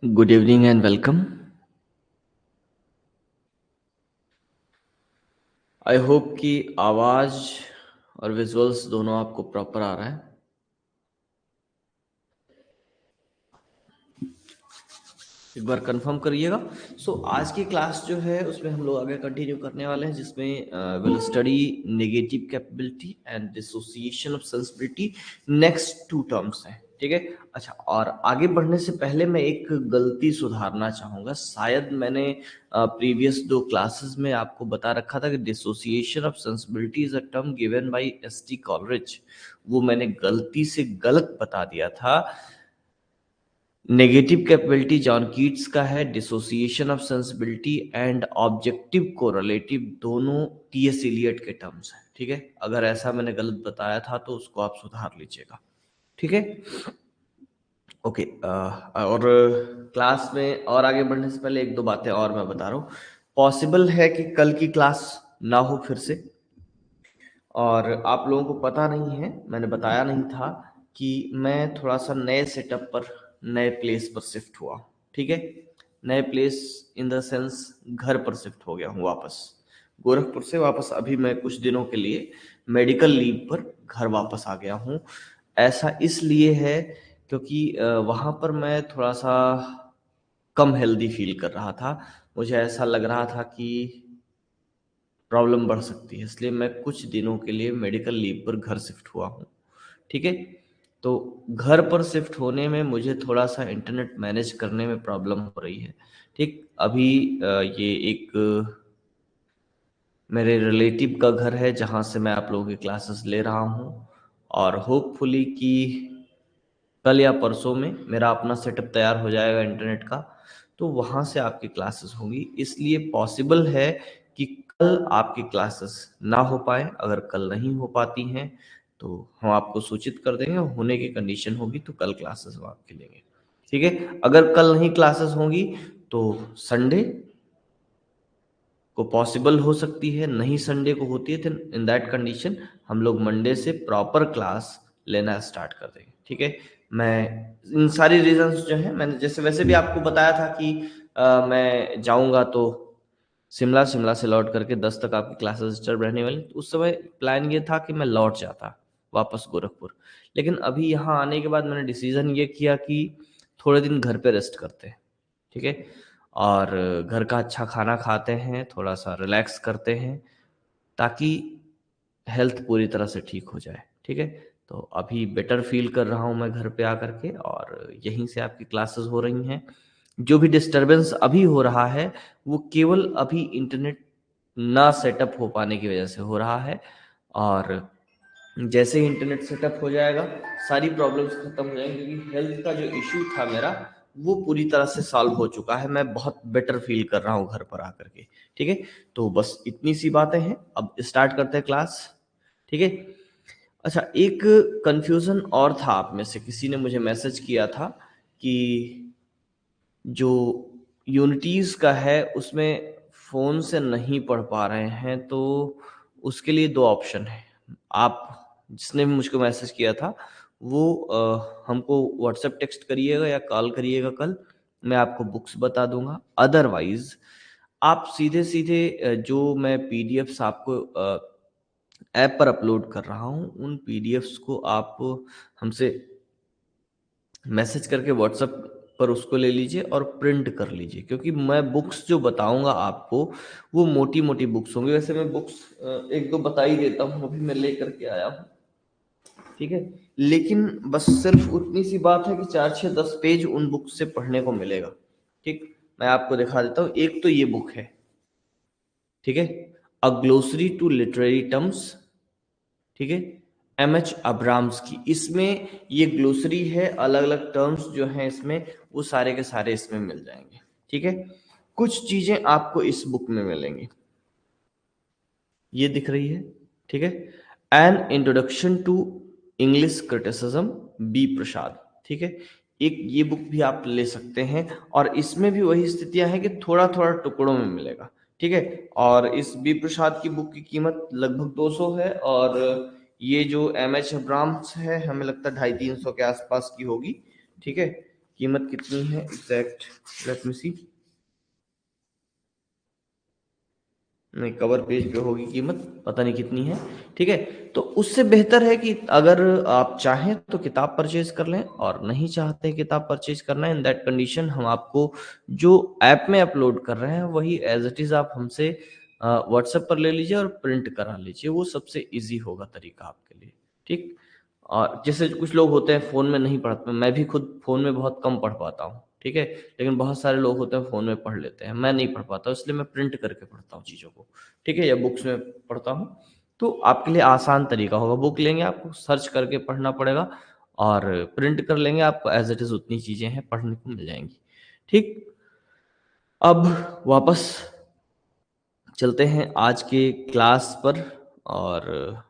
Good evening and welcome. I hope कि आवाज़ और विजुअल्स दोनों आपको प्रॉपर आ रहा है। एक बार कंफर्म करिएगा। आज की क्लास जो है उसमें हम लोग आगे कंटिन्यू करने वाले हैं, जिसमें will study negative capability and dissociation of sensibility. Next 2 terms हैं, ठीक है। अच्छा, और आगे बढ़ने से पहले मैं एक गलती सुधारना चाहूँगा। शायद मैंने प्रीवियस 2 क्लासेस में आपको बता रखा था कि dissociation of sensibility is a term given by ST. Coleridge. वो मैंने गलती से गलत बता दिया था। नेगेटिव कैपेबिलिटी जॉन कीट्स का है, dissociation of sensibility and objective correlative दोनों टी.एस. एलियट के टर्म्स हैं, ठीक है। अगर ऐसा मैंने गलत बताया था तो उसको आप सुधार लीजिएगा, ठीक है। ओके, और क्लास में और आगे बढ़ने से पहले एक दो बातें और मैं बता रहा हूँ। पॉसिबल है कि कल की क्लास ना हो फिर से, और आप लोगों को पता नहीं है, मैंने बताया नहीं था कि मैं थोड़ा सा नए सेटअप पर, नए प्लेस पर शिफ्ट हुआ, ठीक है। नए प्लेस इन द सेंस घर पर शिफ्ट हो गया हूँ वापस। गोरखपुर से वापस अभी मैं कुछ दिनों के लिए मेडिकल लीव पर घर वापस आ गया हूँ। ऐसा इसलिए है क्योंकि वहाँ पर मैं थोड़ा सा कम हेल्दी फील कर रहा था। मुझे ऐसा लग रहा था कि प्रॉब्लम बढ़ सकती है, इसलिए मैं कुछ दिनों के लिए मेडिकल लीव पर घर शिफ्ट हुआ हूँ, ठीक है। तो घर पर शिफ्ट होने में मुझे थोड़ा सा इंटरनेट मैनेज करने में प्रॉब्लम हो रही है, ठीक। अभी ये एक मेरे रिलेटिव का घर है जहाँ से मैं आप लोगों की क्लासेस ले रहा हूँ, और होपफुली कि कल या परसों में मेरा अपना सेटअप तैयार हो जाएगा इंटरनेट का, तो वहाँ से आपकी क्लासेस होंगी। इसलिए पॉसिबल है कि कल आपकी क्लासेस ना हो पाए। अगर कल नहीं हो पाती हैं तो हम आपको सूचित कर देंगे, होने की कंडीशन होगी तो कल क्लासेस हम आपके लेंगे, ठीक है। अगर कल नहीं क्लासेस होंगी तो संडे को पॉसिबल हो सकती है, नहीं संडे को होती है, तो इन दैट कंडीशन हम लोग मंडे से प्रॉपर क्लास लेना स्टार्ट कर देंगे, ठीक है। मैं इन सारी रीजंस जो हैं, मैंने जैसे वैसे भी आपको बताया था कि मैं जाऊंगा तो शिमला, शिमला से लौट करके 10 तक आपकी क्लासेस डिस्टर्ब रहने वाली। तो उस समय प्लान ये था कि मैं लौट जाता वापस गोरखपुर, लेकिन अभी यहाँ आने के बाद मैंने डिसीजन ये किया कि थोड़े दिन घर पे रेस्ट करते हैं, ठीक है। और घर का अच्छा खाना खाते हैं, थोड़ा सा रिलैक्स करते हैं, ताकि हेल्थ पूरी तरह से ठीक हो जाए, ठीक है। तो अभी बेटर फील कर रहा हूँ मैं घर पे आकर के, और यहीं से आपकी क्लासेस हो रही हैं। जो भी डिस्टरबेंस अभी हो रहा है वो केवल अभी इंटरनेट ना सेटअप हो पाने की वजह से हो रहा है, और जैसे ही इंटरनेट सेटअप हो जाएगा सारी प्रॉब्लम्स खत्म हो जाएंगी, क्योंकि हेल्थ का जो इशू था मेरा वो पूरी तरह से सॉल्व हो चुका है। मैं बहुत बेटर फील कर रहा हूँ घर पर आकर के, ठीक है। तो बस इतनी सी बातें हैं, अब स्टार्ट करते हैं क्लास, ठीक है। अच्छा, एक कंफ्यूजन और था, आप में से किसी ने मुझे मैसेज किया था कि जो यूनिटीज का है उसमें फोन से नहीं पढ़ पा रहे हैं, तो उसके लिए 2 ऑप्शन है। आप जिसने भी मुझको मैसेज किया था वो हमको व्हाट्सएप टेक्स्ट करिएगा या कॉल करिएगा कल, मैं आपको बुक्स बता दूंगा। अदरवाइज आप सीधे सीधे जो मैं पीडीएफ्स आपको ऐप पर अपलोड कर रहा हूँ, उन पीडीएफ्स को आप हमसे मैसेज करके व्हाट्सएप पर उसको ले लीजिए और प्रिंट कर लीजिए, क्योंकि मैं बुक्स जो बताऊंगा आपको वो मोटी मोटी बुक्स होंगी। वैसे मैं बुक्स एक दो बता ही देता हूँ, अभी मैं ले करके आया हूँ। ठीक है। लेकिन बस सिर्फ उतनी सी बात है कि 4 6 10 पेज उन बुक से पढ़ने को मिलेगा। ठीक, मैं आपको दिखा देता हूँ। एक तो ये बुक है, ठीक है, अ ग्लोसरी टू लिटरेरी टर्म्स, ठीक है, एम एच अब्राम्स की। इसमें ये ग्लोसरी है, अलग अलग टर्म्स जो हैं इसमें वो सारे के सारे इसमें मिल जाएंगे। ठीक है, कुछ चीजें आपको इस बुक में मिलेंगी, ये दिख रही है, ठीक है, an introduction to English criticism, B Prasad. ठीक है, एक ये बुक भी आप ले सकते हैं, और इसमें भी वही स्थितियां हैं कि थोड़ा थोड़ा टुकड़ों में मिलेगा। ठीक है, और इस बी प्रसाद की बुक की कीमत लगभग 200 है, और ये जो एम एच अब्राम्स है हमें लगता है 250 300 के आसपास की होगी। ठीक है, कीमत कितनी है एग्जैक्ट, लेट मी सी, नहीं कवर पेज पे होगी कीमत, पता नहीं कितनी है। ठीक है, तो उससे बेहतर है कि अगर आप चाहें तो किताब परचेज कर लें, और नहीं चाहते किताब परचेज करना, इन दैट कंडीशन हम आपको जो ऐप में अपलोड कर रहे हैं वही एज इट इज आप हमसे व्हाट्सएप पर ले लीजिए और प्रिंट करा लीजिए, वो सबसे इजी होगा तरीका आपके लिए। ठीक, और जैसे कुछ लोग होते हैं फोन में नहीं पढ़ते, मैं भी खुद फोन में बहुत कम पढ़ पाता हूँ, ठीक है, लेकिन बहुत सारे लोग होते हैं फोन में पढ़ लेते हैं, मैं नहीं पढ़ पाता, इसलिए मैं प्रिंट करके पढ़ता हूँ चीज़ों को। ठीक है, या बुक्स में पढ़ता हूँ, तो आपके लिए आसान तरीका होगा। बुक लेंगे, आपको सर्च करके पढ़ना पड़ेगा, और प्रिंट कर लेंगे, आपको एज इट इज उतनी चीज़ें हैं पढ़ने को मिल जाएंगी। ठीक, अब वापस चलते हैं आज के क्लास पर। और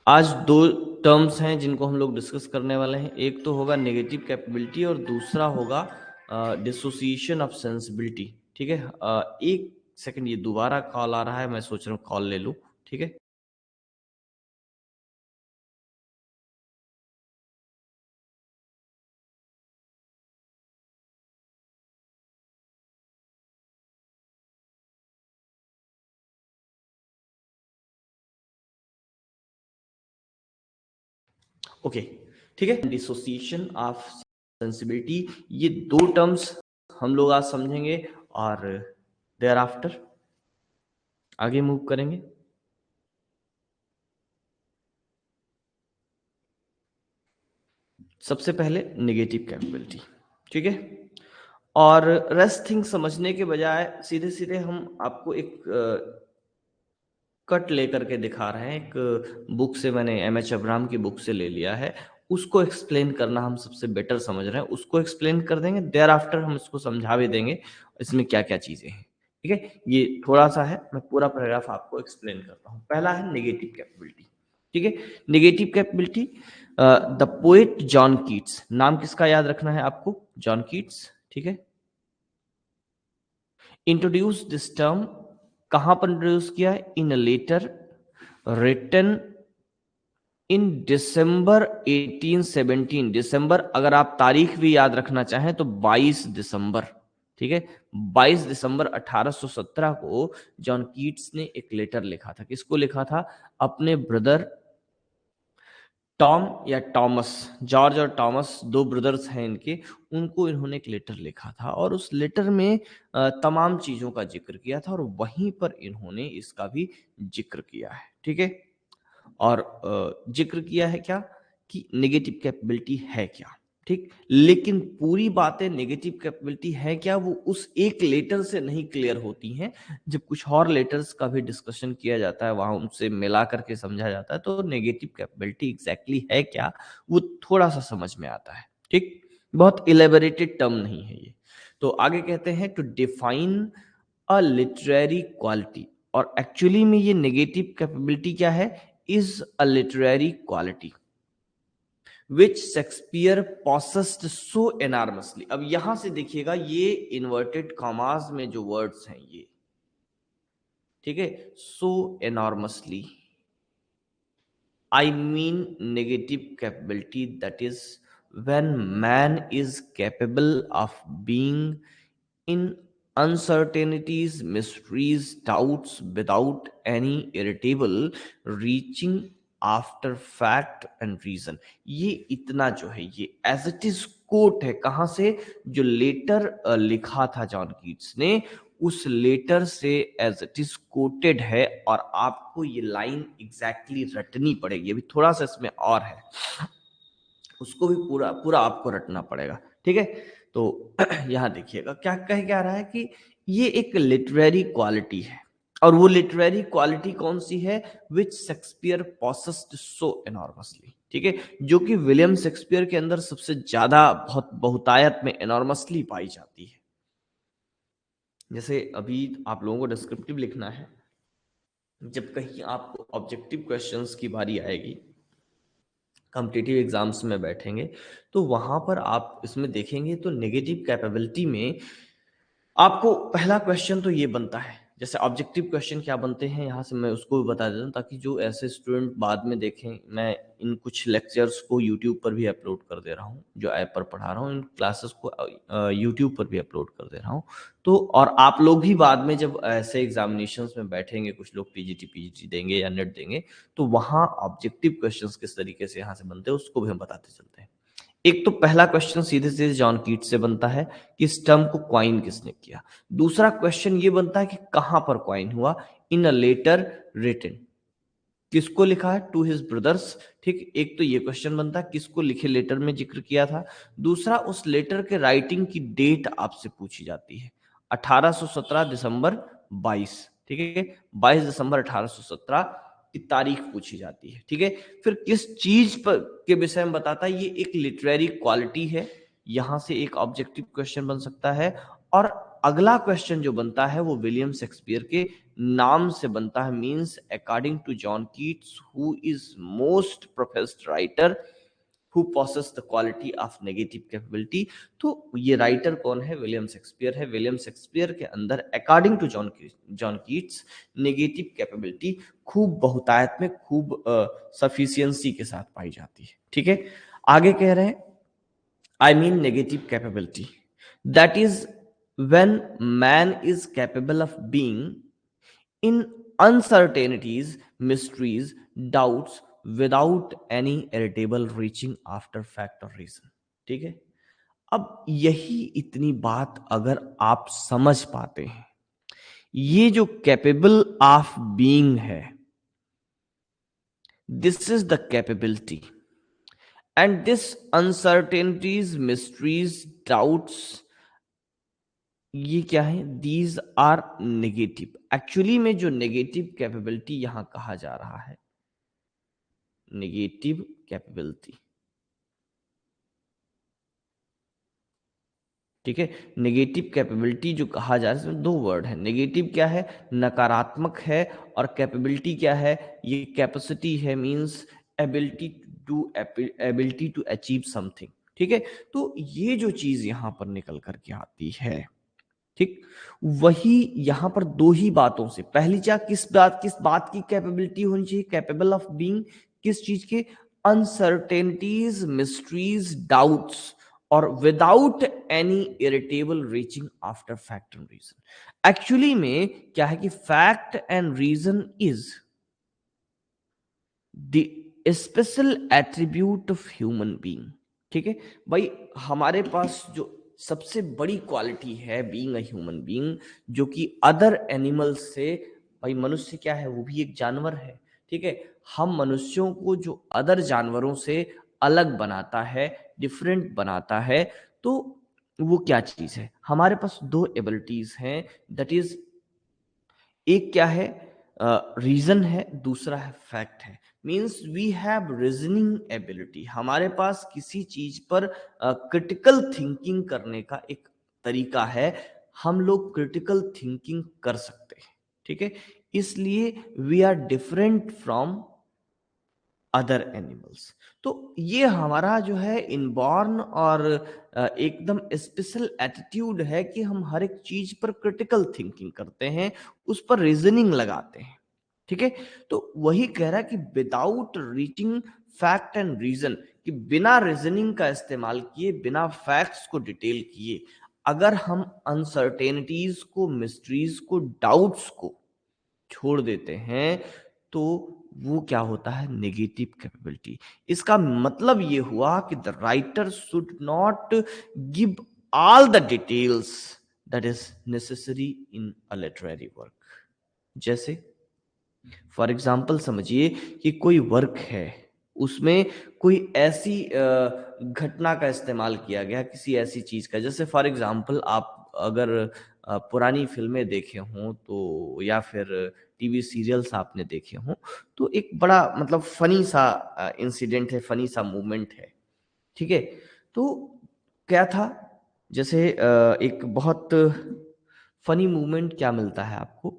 आज दो टर्म्स हैं जिनको हम लोग डिस्कस करने वाले हैं, एक तो होगा नेगेटिव कैपेबिलिटी और दूसरा होगा डिसोसिएशन ऑफ सेंसिबिलिटी। ठीक है, एक सेकंड, ये दोबारा कॉल आ रहा है, मैं सोच रहा हूँ कॉल ले लूँ। ठीक है, ओके, ठीक है, डिसोसिएशन ऑफ सेंसिबिलिटी, ये दो टर्म्स हम लोग आज समझेंगे, और देयर आफ्टर आगे मूव करेंगे। सबसे पहले नेगेटिव कैपेबिलिटी, ठीक है, और रेस्ट थिंग समझने के बजाय सीधे सीधे हम आपको एक कट लेकर के दिखा रहे हैं। एक बुक से, मैंने एम एच अब्राहम की बुक से ले लिया है, उसको एक्सप्लेन करना हम सबसे बेटर समझ रहे हैं, उसको एक्सप्लेन कर देंगे, देयर आफ्टर हम इसको समझा भी देंगे इसमें क्या क्या चीजें हैं। ठीक है, ये थोड़ा सा है, मैं पूरा पैराग्राफ आपको एक्सप्लेन करता हूँ। पहला है नेगेटिव कैपेबिलिटी। ठीक है, negative capability, the poet John Keats, नाम किसका याद रखना है आपको, जॉन कीट्स। ठीक है, इंट्रोड्यूस दिस टर्म, कहां पर इंट्रोड्यूस किया है, इन अ लेटर रिटन इन दिसंबर 1817। दिसंबर, अगर आप तारीख भी याद रखना चाहें तो 22 दिसंबर। ठीक है, 22 दिसंबर 1817 को जॉन कीट्स ने एक लेटर लिखा था। किसको लिखा था, अपने ब्रदर टॉम या टॉमस, जॉर्ज और टॉमस दो ब्रदर्स हैं इनके, उनको इन्होंने एक लेटर लिखा था, और उस लेटर में तमाम चीजों का जिक्र किया था, और वहीं पर इन्होंने इसका भी जिक्र किया है। ठीक है, और जिक्र किया है क्या, कि नेगेटिव कैपेबिलिटी है क्या। ठीक, लेकिन पूरी बातें नेगेटिव कैपेबिलिटी है क्या वो उस एक लेटर से नहीं क्लियर होती हैं। जब कुछ और लेटर्स का भी डिस्कशन किया जाता है, वहां उनसे मिला करके समझा जाता है, तो नेगेटिव कैपेबिलिटी एग्जैक्टली है क्या वो थोड़ा सा समझ में आता है। ठीक, बहुत इलेबोरेटेड टर्म नहीं है ये। तो आगे कहते हैं, to define a literary quality, और एक्चुअली में ये नेगेटिव कैपेबिलिटी क्या है, is a literary quality which Shakespeare possessed so enormously। अब यहां से देखिएगा, ये इन्वर्टेड कॉमास में जो वर्ड्स हैं ये, ठीक है, so enormously, I mean negative capability, that is when man is capable of being in uncertainties, mysteries, doubts without any irritable reaching after fact and reason. ये इतना जो है ये एज इट इज कोट है, कहां से, जो लेटर लिखा था जॉन कीट्स ने, उस लेटर से एज इट इज कोटेड है, और आपको ये लाइन एग्जैक्टली रटनी पड़ेगी। अभी थोड़ा सा इसमें और है, उसको भी पूरा पूरा आपको रटना पड़ेगा, ठीक है। तो यहाँ देखिएगा क्या रहा है कि ये एक लिटरेरी क्वालिटी है, और वो लिटरेरी क्वालिटी कौन सी है? विच शेक्सपियर पॉसेस्ड सो एनॉर्मसली, ठीक है, जो कि विलियम शेक्सपियर के अंदर सबसे ज्यादा बहुतायत में एनॉर्मसली पाई जाती है। जैसे अभी आप लोगों को डिस्क्रिप्टिव लिखना है, जब कहीं आपको ऑब्जेक्टिव क्वेश्चंस की बारी आएगी, कॉम्पिटिटिव एग्जाम्स में बैठेंगे, तो वहां पर आप इसमें देखेंगे तो नेगेटिव कैपेबिलिटी में आपको पहला क्वेश्चन तो ये बनता है। जैसे ऑब्जेक्टिव क्वेश्चन क्या बनते हैं, यहाँ से मैं उसको भी बता देता हूँ, ताकि जो ऐसे स्टूडेंट बाद में देखें। मैं इन कुछ लेक्चर्स को यूट्यूब पर भी अपलोड कर दे रहा हूँ, जो ऐप पर पढ़ा रहा हूँ, इन क्लासेस को यूट्यूब पर भी अपलोड कर दे रहा हूँ। तो और आप लोग भी बाद में जब ऐसे एग्जामिनेशंस में बैठेंगे, कुछ लोग पीजीटी देंगे या नेट देंगे, तो वहाँ ऑब्जेक्टिव क्वेश्चंस किस तरीके से यहाँ से बनते हैं उसको भी हम बताते चलते हैं। एक तो पहला क्वेश्चन सीधे सीधे जॉन कीट्स से बनता है कि इस टर्म को क्वाइन किसने किया। दूसरा क्वेश्चन ये बनता है कि कहां पर क्वाइन हुआ, इन अ लेटर रिटन, किसको लिखा है, टू हिज ब्रदर्स, ठीक। एक तो ये क्वेश्चन बनता है किसको लिखे लेटर में जिक्र किया था। दूसरा उस लेटर के राइटिंग की डेट आपसे पूछी जाती है, 1817 दिसंबर 22, ठीक है, 22 दिसंबर 1817 की तारीख पूछी जाती है, ठीक है। फिर किस चीज पर के विषय में बताता है, ये एक लिटरेरी क्वालिटी है, यहां से एक ऑब्जेक्टिव क्वेश्चन बन सकता है। और अगला क्वेश्चन जो बनता है वो विलियम शेक्सपियर के नाम से बनता है, means according to John Keats who is most professed writer who possess the quality of negative capability. तो ये राइटर कौन है? विलियम शेक्सपियर है। विलियम शेक्सपियर के अंदर according to John Keats negative capability खूब बहुतायत में, खूब सफिशियंसी के साथ पाई जाती है, ठीक है। आगे कह रहे हैं, I mean negative capability. That is when man is capable of being in uncertainties, mysteries, doubts without any irritable reaching after fact or reason. ठीक है। अब यही इतनी बात अगर आप समझ पाते हैं, ये जो कैपेबल ऑफ बीइंग है, this is the capability, and this uncertainties, mysteries, doubts, ये क्या है? These are negative. एक्चुअली में जो नेगेटिव कैपेबिलिटी यहां कहा जा रहा है, नेगेटिव कैपेबिलिटी, ठीक है। नेगेटिव कैपेबिलिटी जो कहा जा रहा है, इसमें दो वर्ड है। नेगेटिव क्या है? नकारात्मक है। और कैपेबिलिटी क्या है? ये कैपेसिटी है, means ability to achieve something, ठीक है। तो ये जो चीज यहां पर निकल करके आती है, ठीक, वही यहां पर दो ही बातों से, पहली चाह किस बात की कैपेबिलिटी होनी चाहिए? कैपेबल ऑफ बीइंग किस चीज के? अनसर्टेनिटीज, मिस्ट्रीज, डाउट्स, और without any irritable reaching after fact and reason. Actually में क्या है कि fact and reason is the special attribute of human being, ठीक है भाई। हमारे पास जो सबसे बड़ी क्वालिटी है बीइंग अ ह्यूमन बीइंग, जो कि अदर एनिमल्स से, भाई मनुष्य क्या है? वो भी एक जानवर है, ठीक है। हम मनुष्यों को जो अदर जानवरों से अलग बनाता है, डिफरेंट बनाता है, तो वो क्या चीज है? हमारे पास दो एबिलिटीज हैं, दैट इज, एक क्या है? रीजन है, दूसरा है फैक्ट है। Means we have reasoning ability, हमारे पास किसी चीज पर क्रिटिकल थिंकिंग करने का एक तरीका है, हम लोग क्रिटिकल थिंकिंग कर सकते हैं, ठीक है। इसलिए we are different from other animals. तो ये हमारा जो है इनबॉर्न और एकदम स्पेशल एटीट्यूड है कि हम हर एक चीज पर क्रिटिकल थिंकिंग करते हैं, उस पर रीजनिंग लगाते हैं, ठीक है। तो वही कह रहा है कि without reaching fact and reason, कि बिना रीजनिंग का इस्तेमाल किए, बिना फैक्ट्स को डिटेल किए, अगर हम अनसर्टेनिटीज को, मिस्ट्रीज को, डाउट्स को छोड़ देते हैं, तो वो क्या होता है? Negative capability. इसका मतलब ये हुआ कि the writer should not give all the details that is necessary in a literary work. जैसे फॉर एग्जाम्पल समझिए कि कोई वर्क है, उसमें कोई ऐसी घटना का इस्तेमाल किया गया, किसी ऐसी चीज का, जैसे फॉर एग्जाम्पल आप अगर पुरानी फिल्में देखे हों तो, या फिर टीवी सीरियल्स आपने देखे हों, तो एक बड़ा मतलब फनी सा इंसिडेंट है, फनी सा मूवमेंट है, ठीक है। तो क्या था, जैसे एक बहुत फनी मूवमेंट क्या मिलता है आपको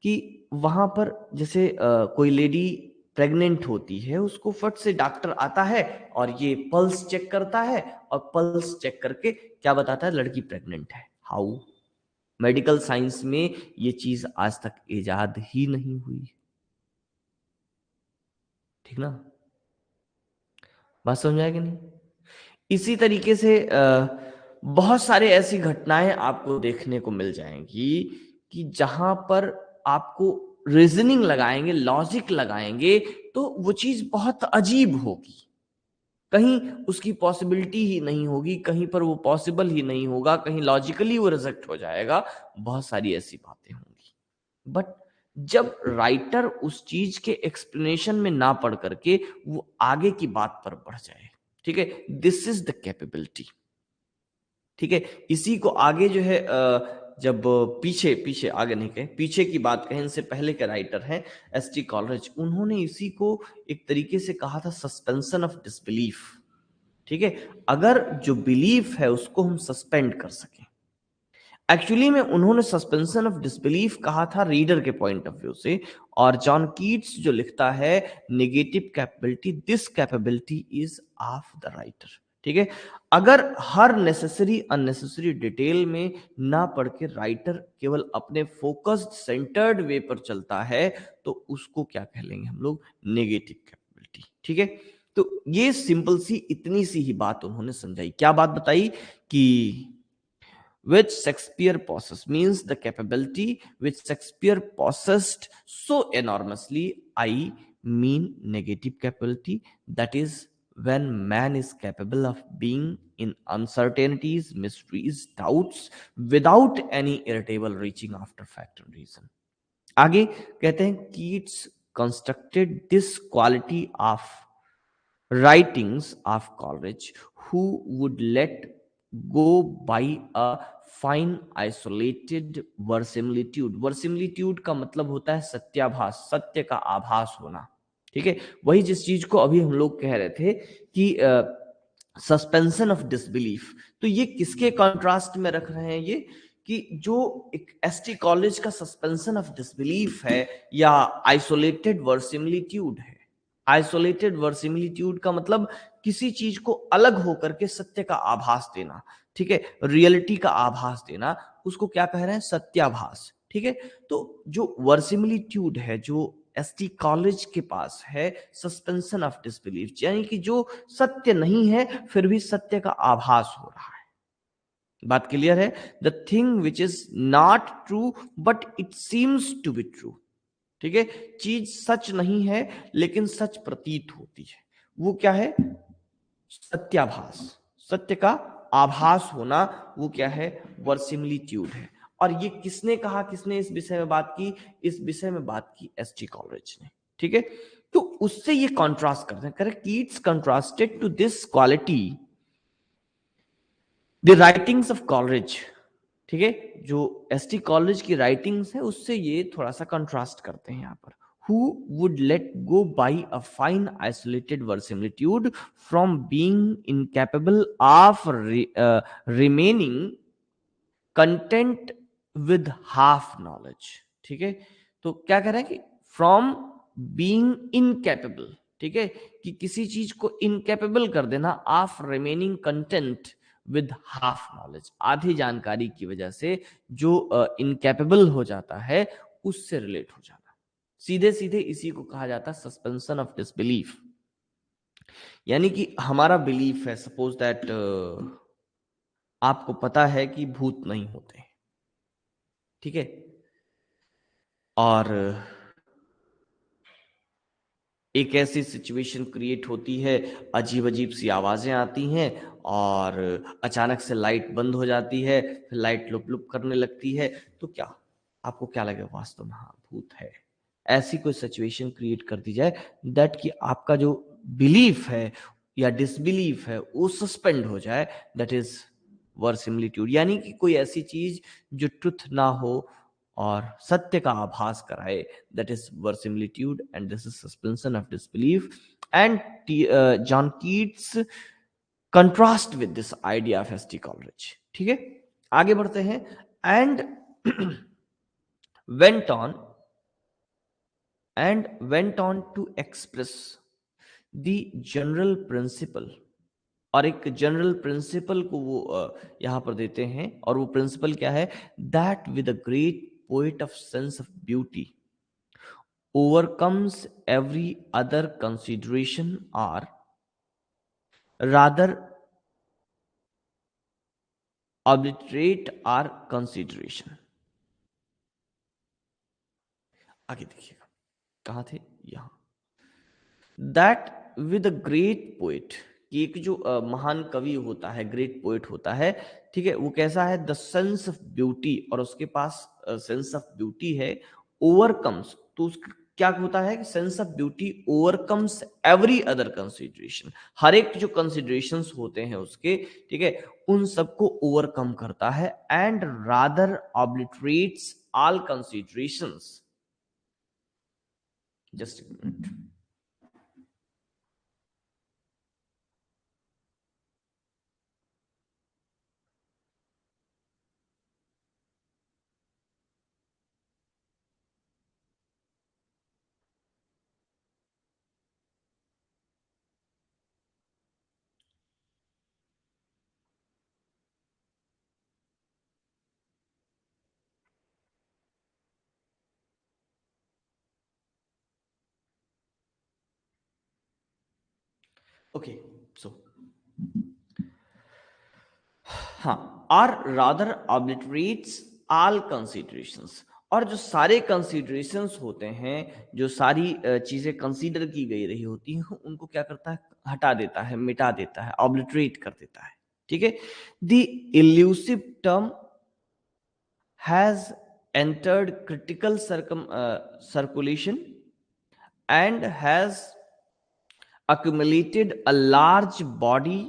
कि वहां पर जैसे कोई लेडी प्रेग्नेंट होती है, उसको फट से डॉक्टर आता है और ये पल्स चेक करता है, और पल्स चेक करके क्या बताता है, लड़की प्रेग्नेंट है। हाउ? मेडिकल साइंस में ये चीज आज तक इजाद ही नहीं हुई, ठीक ना? बात समझ आएगी नहीं? इसी तरीके से बहुत सारे ऐसी घटनाएं आपको देखने को मिल जाएंगी कि जहां पर आपको रीजनिंग लगाएंगे, लॉजिक लगाएंगे, तो वो चीज बहुत अजीब होगी। कहीं उसकी पॉसिबिलिटी ही नहीं होगी, कहीं पर वो पॉसिबल ही नहीं होगा, कहीं लॉजिकली वो रिजेक्ट हो जाएगा। बहुत सारी ऐसी बातें होंगी। बट जब राइटर उस चीज के एक्सप्लेनेशन में ना पढ़ करके वो आगे की बात पर बढ़ जाए, ठीक है, दिस इज द कैपेबिलिटी, ठीक है। इसी को आगे जो है जब पीछे पीछे आगे नहीं कहे, पीछे की बात कहें, इनसे पहले के राइटर हैं एस.टी. कॉलरिज, उन्होंने इसी को एक तरीके से कहा था सस्पेंशन ऑफ डिसबिलीफ, ठीक है। अगर जो बिलीफ है उसको हम सस्पेंड कर सकें, एक्चुअली में उन्होंने सस्पेंशन ऑफ डिसबिलीफ कहा था रीडर के पॉइंट ऑफ व्यू से, और जॉन कीट्स जो लिखता है negative capability, this capability is of the writer, ठीक है। अगर हर नेसेसरी अननेसेसरी डिटेल में ना पढ़ के राइटर केवल अपने फोकस्ड सेंटर्ड वे पर चलता है, तो उसको क्या कह लेंगे हम लोग, नेगेटिव कैपेबिलिटी, ठीक है। तो ये सिंपल सी इतनी सी ही बात उन्होंने समझाई। क्या बात बताई कि which Shakespeare possessed means the capability which Shakespeare possessed so enormously. I mean negative capability, that is when man is capable of being in uncertainties, mysteries, doubts without any irritable reaching after fact and reason. आगे कहते हैं Keats constructed this quality of writings of Coleridge, who would let go by a fine isolated verisimilitude. Verisimilitude का मतलब होता है सत्याभास, सत्य का आभास होना, ठीक है। वही जिस चीज को अभी हम लोग कह रहे थे कि सस्पेंशन ऑफ डिसबिलीफ, तो ये किसके कॉन्ट्रास्ट में रख रहे हैं ये, कि जो एक एस.टी. कॉलेज का सस्पेंशन ऑफ डिसबिलीफ है या आइसोलेटेड वर्सिमिलिट्यूड है। आइसोलेटेड वर्सिमिलिट्यूड का मतलब किसी चीज को अलग होकर के सत्य का आभास देना, ठीक है, रियलिटी का आभास देना, उसको क्या कह रहे हैं, सत्याभास, ठीक है। तो जो वर्सिमिलिट्यूड है, जो एस.टी. कॉलेज के पास है, सस्पेंशन ऑफ डिसबिलीफ, यानी कि जो सत्य नहीं है फिर भी सत्य का आभास हो रहा है। बात क्लियर है? The thing which is not true but it seems to be true, ठीक है। चीज सच नहीं है लेकिन सच प्रतीत होती है, वो क्या है, सत्याभास, सत्य का आभास होना, वो क्या है, वर्सिमिलिट्यूड है। और ये किसने कहा, किसने इस विषय में बात की, इस विषय में बात की एस.टी. कॉलरिज ने, ठीक है। तो उससे ये कॉन्ट्रास्ट करते हैं, correct, Keats contrasted to this quality the writings of Coleridge, ठीक है। जो एस.टी. कॉलेज की राइटिंग्स है उससे ये थोड़ा सा कंट्रास्ट करते हैं यहां पर। Who would let go by a fine isolated verisimilitude from being incapable of remaining content with half knowledge, ठीक है। तो क्या कह रहे हैं कि फ्रॉम बीइंग इनकेपेबल, ठीक है, कि किसी चीज को इनकेपेबल कर देना, of remaining content with half knowledge, आधी जानकारी की वजह से जो इनकेपेबल हो जाता है उससे रिलेट हो जाना, सीधे सीधे इसी को कहा जाता है सस्पेंशन ऑफ डिसबिलीफ। यानी कि हमारा बिलीफ है, सपोज दैट आपको पता है कि भूत नहीं होते, ठीक है, और एक ऐसी सिचुएशन क्रिएट होती है, अजीब अजीब सी आवाजें आती हैं और अचानक से लाइट बंद हो जाती है, फिर लाइट लुप लुप करने लगती है, तो क्या आपको क्या लगेगा? वास्तव में हाँ, भूत है। ऐसी कोई सिचुएशन क्रिएट कर दी जाए दैट कि आपका जो बिलीफ है या डिसबिलीफ है वो सस्पेंड हो जाए, दैट इज वर्सिमिलिट्यूड। यानी कि कोई ऐसी चीज जो ट्रुथ ना हो और सत्य का आभास कराए, that is verisimilitude and this is suspension of disbelief. And John Keats contrast with this idea of S T Coleridge. ठीक है, आगे बढ़ते हैं। And went on to express the general principle. और एक जनरल प्रिंसिपल को वो यहां पर देते हैं, और वो प्रिंसिपल क्या है? That with a great poet of sense of beauty overcomes every other consideration, or rather obliterate our consideration। आगे देखिएगा, कहां थे? यहां। That with a great poet, कि एक जो महान कवि होता है, ग्रेट पोएट होता है, ठीक है, वो कैसा है? द सेंस ऑफ ब्यूटी, और उसके पास सेंस ऑफ ब्यूटी है। ओवरकम्स, तो उसका क्या होता है कि sense of beauty overcomes every other consideration, हर एक जो कंसिडरेशंस होते हैं उसके, ठीक है, उन सबको ओवरकम करता है। And rather obliterates all considerations. Just minute. Okay, so हाँ, or rather obliterates all considerations, और जो सारे कंसिडरेशंस होते हैं, जो सारी चीजें कंसीडर की गई रही होती हैं, उनको क्या करता है? हटा देता है, मिटा देता है, ऑब्लिटरेट कर देता है। ठीक है, the elusive term has entered critical circulation and has accumulated a large body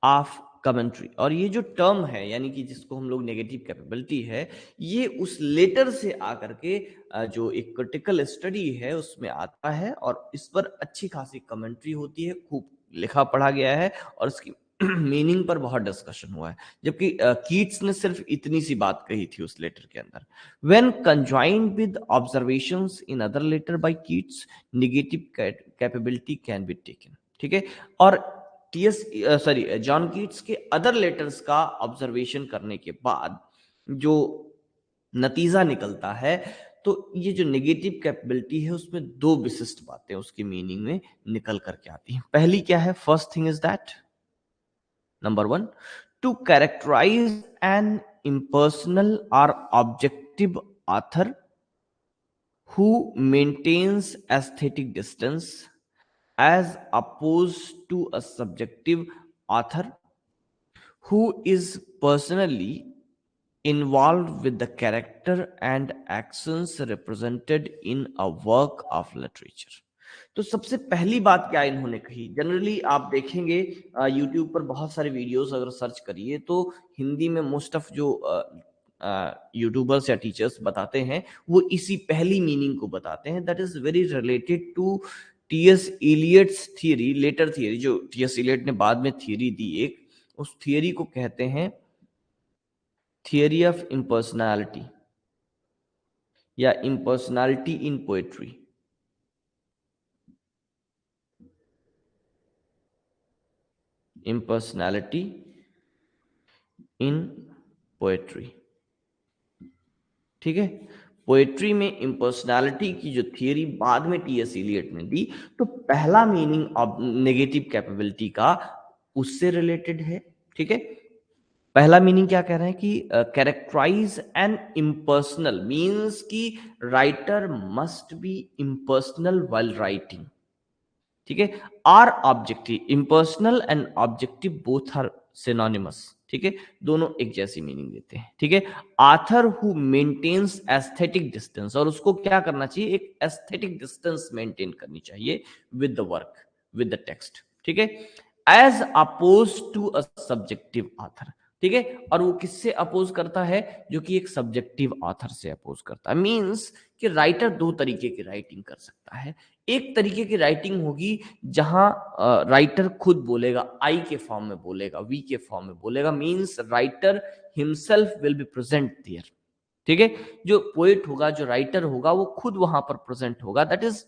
of commentary. और ये जो टर्म है, यानी कि जिसको हम लोग नेगेटिव कैपेबिलिटी है, ये उस लेटर से आकर के जो एक क्रिटिकल स्टडी है उसमें आता है, और इस पर अच्छी खासी कमेंट्री होती है, खूब लिखा पढ़ा गया है, और इसकी मीनिंग पर बहुत डिस्कशन हुआ है। जबकि कीट्स ने सिर्फ इतनी सी बात कही थी उस लेटर के अंदर। When conjoined with observations in other letter by Keats, negative capability can be taken. ठीक है, और जॉन कीट्स के अदर लेटर्स का ऑब्जर्वेशन करने के बाद जो नतीजा निकलता है, तो ये जो नेगेटिव कैपेबिलिटी है उसमें दो विशिष्ट बातें उसकी मीनिंग में निकल करके आती हैं। पहली क्या है? First thing is that, number one, to characterize an impersonal or objective author who maintains aesthetic distance as opposed to a subjective author who is personally involved with the character and actions represented in a work of literature। तो सबसे पहली बात क्या इन्होंने कही? Generally आप देखेंगे YouTube पर बहुत सारे वीडियोस अगर सर्च करिए तो हिंदी में मोस्ट ऑफ जो यूट्यूबर्स या टीचर्स बताते हैं वो इसी पहली मीनिंग को बताते हैं, that is very related to TS Eliot's theory, later theory, जो टीएस इलियट ने बाद में थियरी दी एक, उस थियरी को कहते हैं थियरी ऑफ इम्पर्सनैलिटी या impersonality in poetry. Impersonality in poetry, ठीक है। पोएट्री में इम्पर्सनैलिटी की जो थियरी बाद में टीएस इलियट ने दी, तो पहला मीनिंग ऑफ नेगेटिव कैपेबिलिटी का उससे रिलेटेड है। ठीक है, पहला मीनिंग क्या कह रहे हैं कि कैरेक्टराइज एन इम्पर्सनल मीन्स कि writer must be impersonal while writing. ठीक है। Or objective, impersonal and objective both are synonymous, ठीक है, दोनों एक जैसी मीनिंग देते हैं, ठीक है। Author who maintains aesthetic distance, और उसको क्या करना चाहिए, एक एस्थेटिक डिस्टेंस मेंटेन करनी चाहिए with the work, with the text, ठीक है, as oppose to a subjective author, ठीक है। और वो किससे अपोज करता है, जो कि एक सब्जेक्टिव ऑथर से अपोज करता है। मींस कि राइटर दो तरीके की राइटिंग कर सकता है। एक तरीके की राइटिंग होगी जहां राइटर खुद बोलेगा, आई के फॉर्म में बोलेगा, वी के फॉर्म में बोलेगा, means writer himself will be present there, ठीक है। जो पोएट होगा, जो राइटर होगा, वो खुद वहां पर प्रेजेंट होगा, that is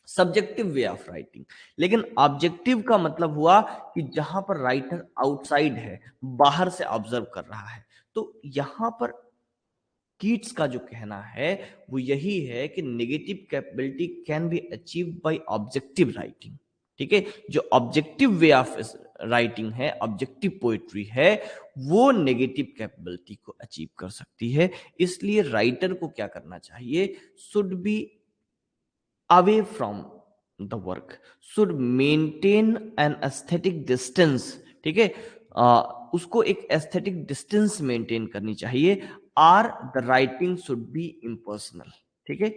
subjective way of writing. लेकिन ऑब्जेक्टिव का मतलब हुआ कि जहां पर राइटर आउटसाइड है, बाहर से ऑब्जर्व कर रहा है। तो यहां पर कीट्स का जो कहना है वो यही है कि negative capability can be achieve by objective writing, ठीक है। जो ऑब्जेक्टिव वे ऑफ राइटिंग है, ऑब्जेक्टिव पोएट्री है, वो नेगेटिव कैपेबिलिटी को अचीव कर सकती है। इसलिए राइटर को क्या करना चाहिए, should be away from the work, should maintain an aesthetic distance, ठीक है। उसको एक एस्थेटिक डिस्टेंस मेंटेन करनी चाहिए। Or the writing should be impersonal, ठीक है।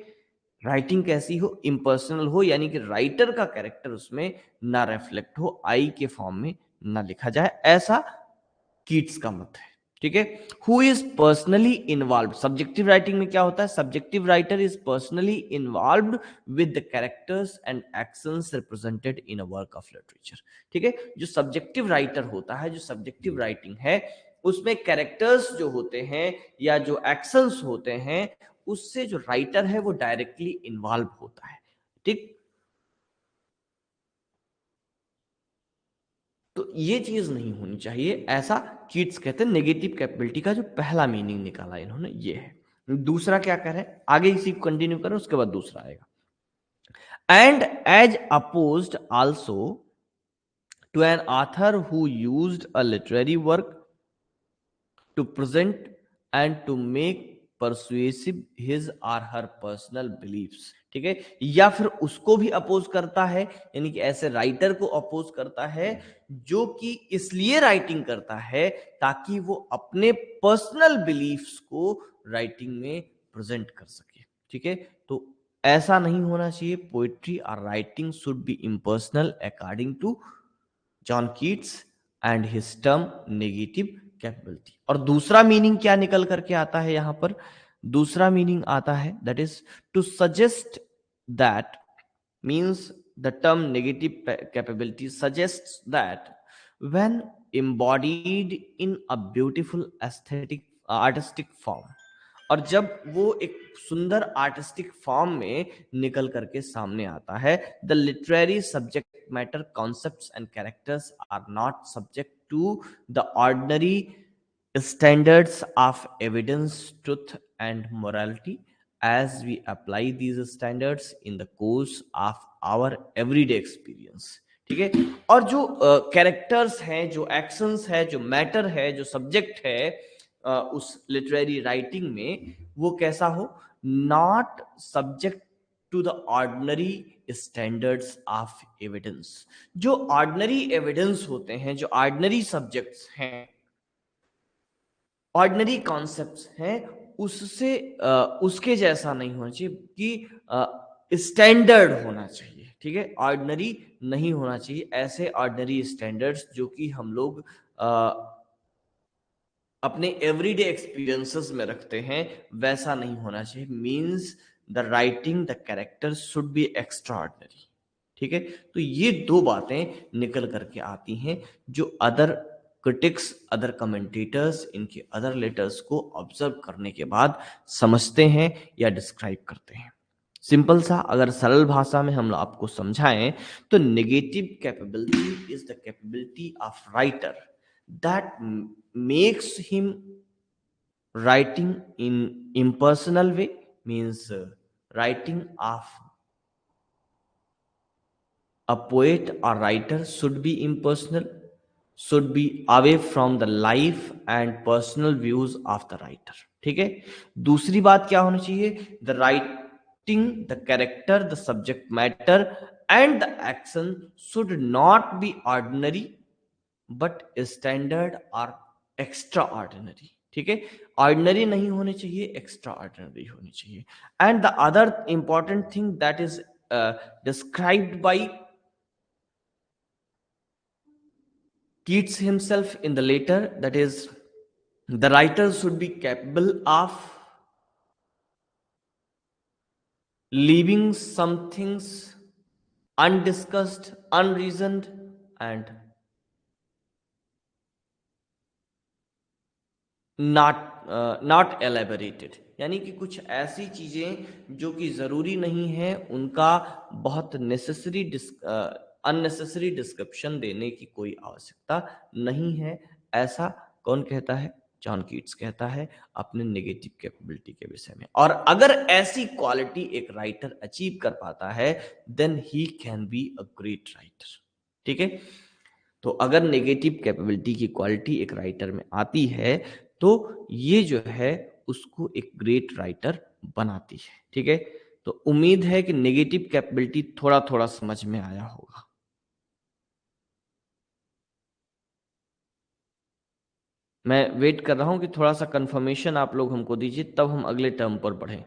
राइटिंग कैसी हो, इम्पर्सनल हो, यानी कि राइटर का कैरेक्टर उसमें ना रिफ्लेक्ट हो, आई के फॉर्म में ना लिखा जाए, ऐसा कीट्स का मत है, ठीक है। Who is personally involve, subjective writing में क्या होता है, subjective writer is personally involve with the characters and actions represented in a work of literature, ठीक है। जो सब्जेक्टिव राइटर होता है, जो सब्जेक्टिव राइटिंग है, उसमें कैरेक्टर्स जो होते हैं या जो एक्शंस होते हैं, उससे जो राइटर है वो डायरेक्टली इन्वॉल्व होता है, ठीक। तो ये चीज नहीं होनी चाहिए, ऐसा कीट्स कहते हैं। नेगेटिव कैपेबिलिटी का जो पहला मीनिंग निकाला इन्होंने ये है। दूसरा क्या कह रहे हैं, आगे इसी को कंटिन्यू करें, उसके बाद दूसरा आएगा। And as opposed also to an author who used a literary work to present and to make persuasive his or her personal beliefs, ठीक है। या फिर उसको भी अपोज करता है, यानी कि ऐसे राइटर को अपोज करता है जो कि इसलिए राइटिंग करता है ताकि वो अपने पर्सनल बिलीफ्स को राइटिंग में प्रेजेंट कर सके, ठीक है। तो ऐसा नहीं होना चाहिए। पोइट्री और writing should be impersonal according to John Keats and his term negative capability. और दूसरा मीनिंग क्या निकल करके आता है यहां पर, दूसरा मीनिंग आता है that is to suggest that, means the term negative capability suggest that when embodied in a beautiful aesthetic artistic form, और जब वो एक सुंदर आर्टिस्टिक फॉर्म में निकल करके सामने आता है, the literary subject matter concepts and characters are not subject to the ordinary standards of evidence, truth, and morality as we apply these standards in the course of our everyday experience, ठीक है। और जो characters हैं, जो actions है, जो matter है, जो सब्जेक्ट है उस लिटरेरी राइटिंग में, वो कैसा हो, not subject to the ordinary standards of evidence. जो ऑर्डिनरी एविडेंस होते हैं, जो ऑर्डिनरी सब्जेक्ट्स हैं, ऑर्डिनरी कॉन्सेप्ट्स हैं, उससे उसके जैसा नहीं होना चाहिए कि स्टैंडर्ड होना चाहिए, ठीक है। ऑर्डिनरी नहीं होना चाहिए, ऐसे ऑर्डिनरी स्टैंडर्ड्स जो कि हम लोग अपने एवरीडे एक्सपीरियंसेस में रखते हैं, वैसा नहीं होना चाहिए। Means the writing, the character should be extra ordinary, ठीक है। तो ये दो बातें निकल करके आती हैं जो अदर क्रिटिक्स, अदर कमेंटेटर्स इनके अदर लेटर्स को ऑब्जर्व करने के बाद समझते हैं या डिस्क्राइब करते हैं। सिंपल सा अगर सरल भाषा में हम आपको समझाएं तो negative capability is the capability of writer that makes him writing in impersonal way, means writing of a poet or writer should be impersonal, should be away from the life and personal views of the writer, ठीक है। दूसरी बात क्या होनी चाहिए, the writing, the character, the subject matter and the action should not be ordinary but standard और extra ordinary. ठीक है, ऑर्डिनरी नहीं होने चाहिए, एक्स्ट्रा ऑर्डिनरी होनी चाहिए। And the other important thing that is described bye Keats himself in the letter, that is, the writer should be capable of leaving some things undiscussed, unreasoned, and not elaborated, यानी कि कुछ ऐसी चीजें जो कि जरूरी नहीं है उनका बहुत अननेसेसरी डिस्क्रिप्शन देने की कोई आवश्यकता नहीं है। ऐसा कौन कहता है? जॉन कीट्स कहता है अपने नेगेटिव कैपेबिलिटी के विषय में। और अगर ऐसी क्वालिटी एक राइटर अचीव कर पाता है then he can be a great writer. ठीक है, तो अगर नेगेटिव कैपेबिलिटी की क्वालिटी एक राइटर में आती है तो ये जो है उसको एक ग्रेट राइटर बनाती है। ठीक है, तो उम्मीद है कि नेगेटिव कैपेबिलिटी थोड़ा थोड़ा समझ में आया होगा। मैं वेट कर रहा हूं कि थोड़ा सा कंफर्मेशन आप लोग हमको दीजिए, तब हम अगले टर्म पर बढ़ें।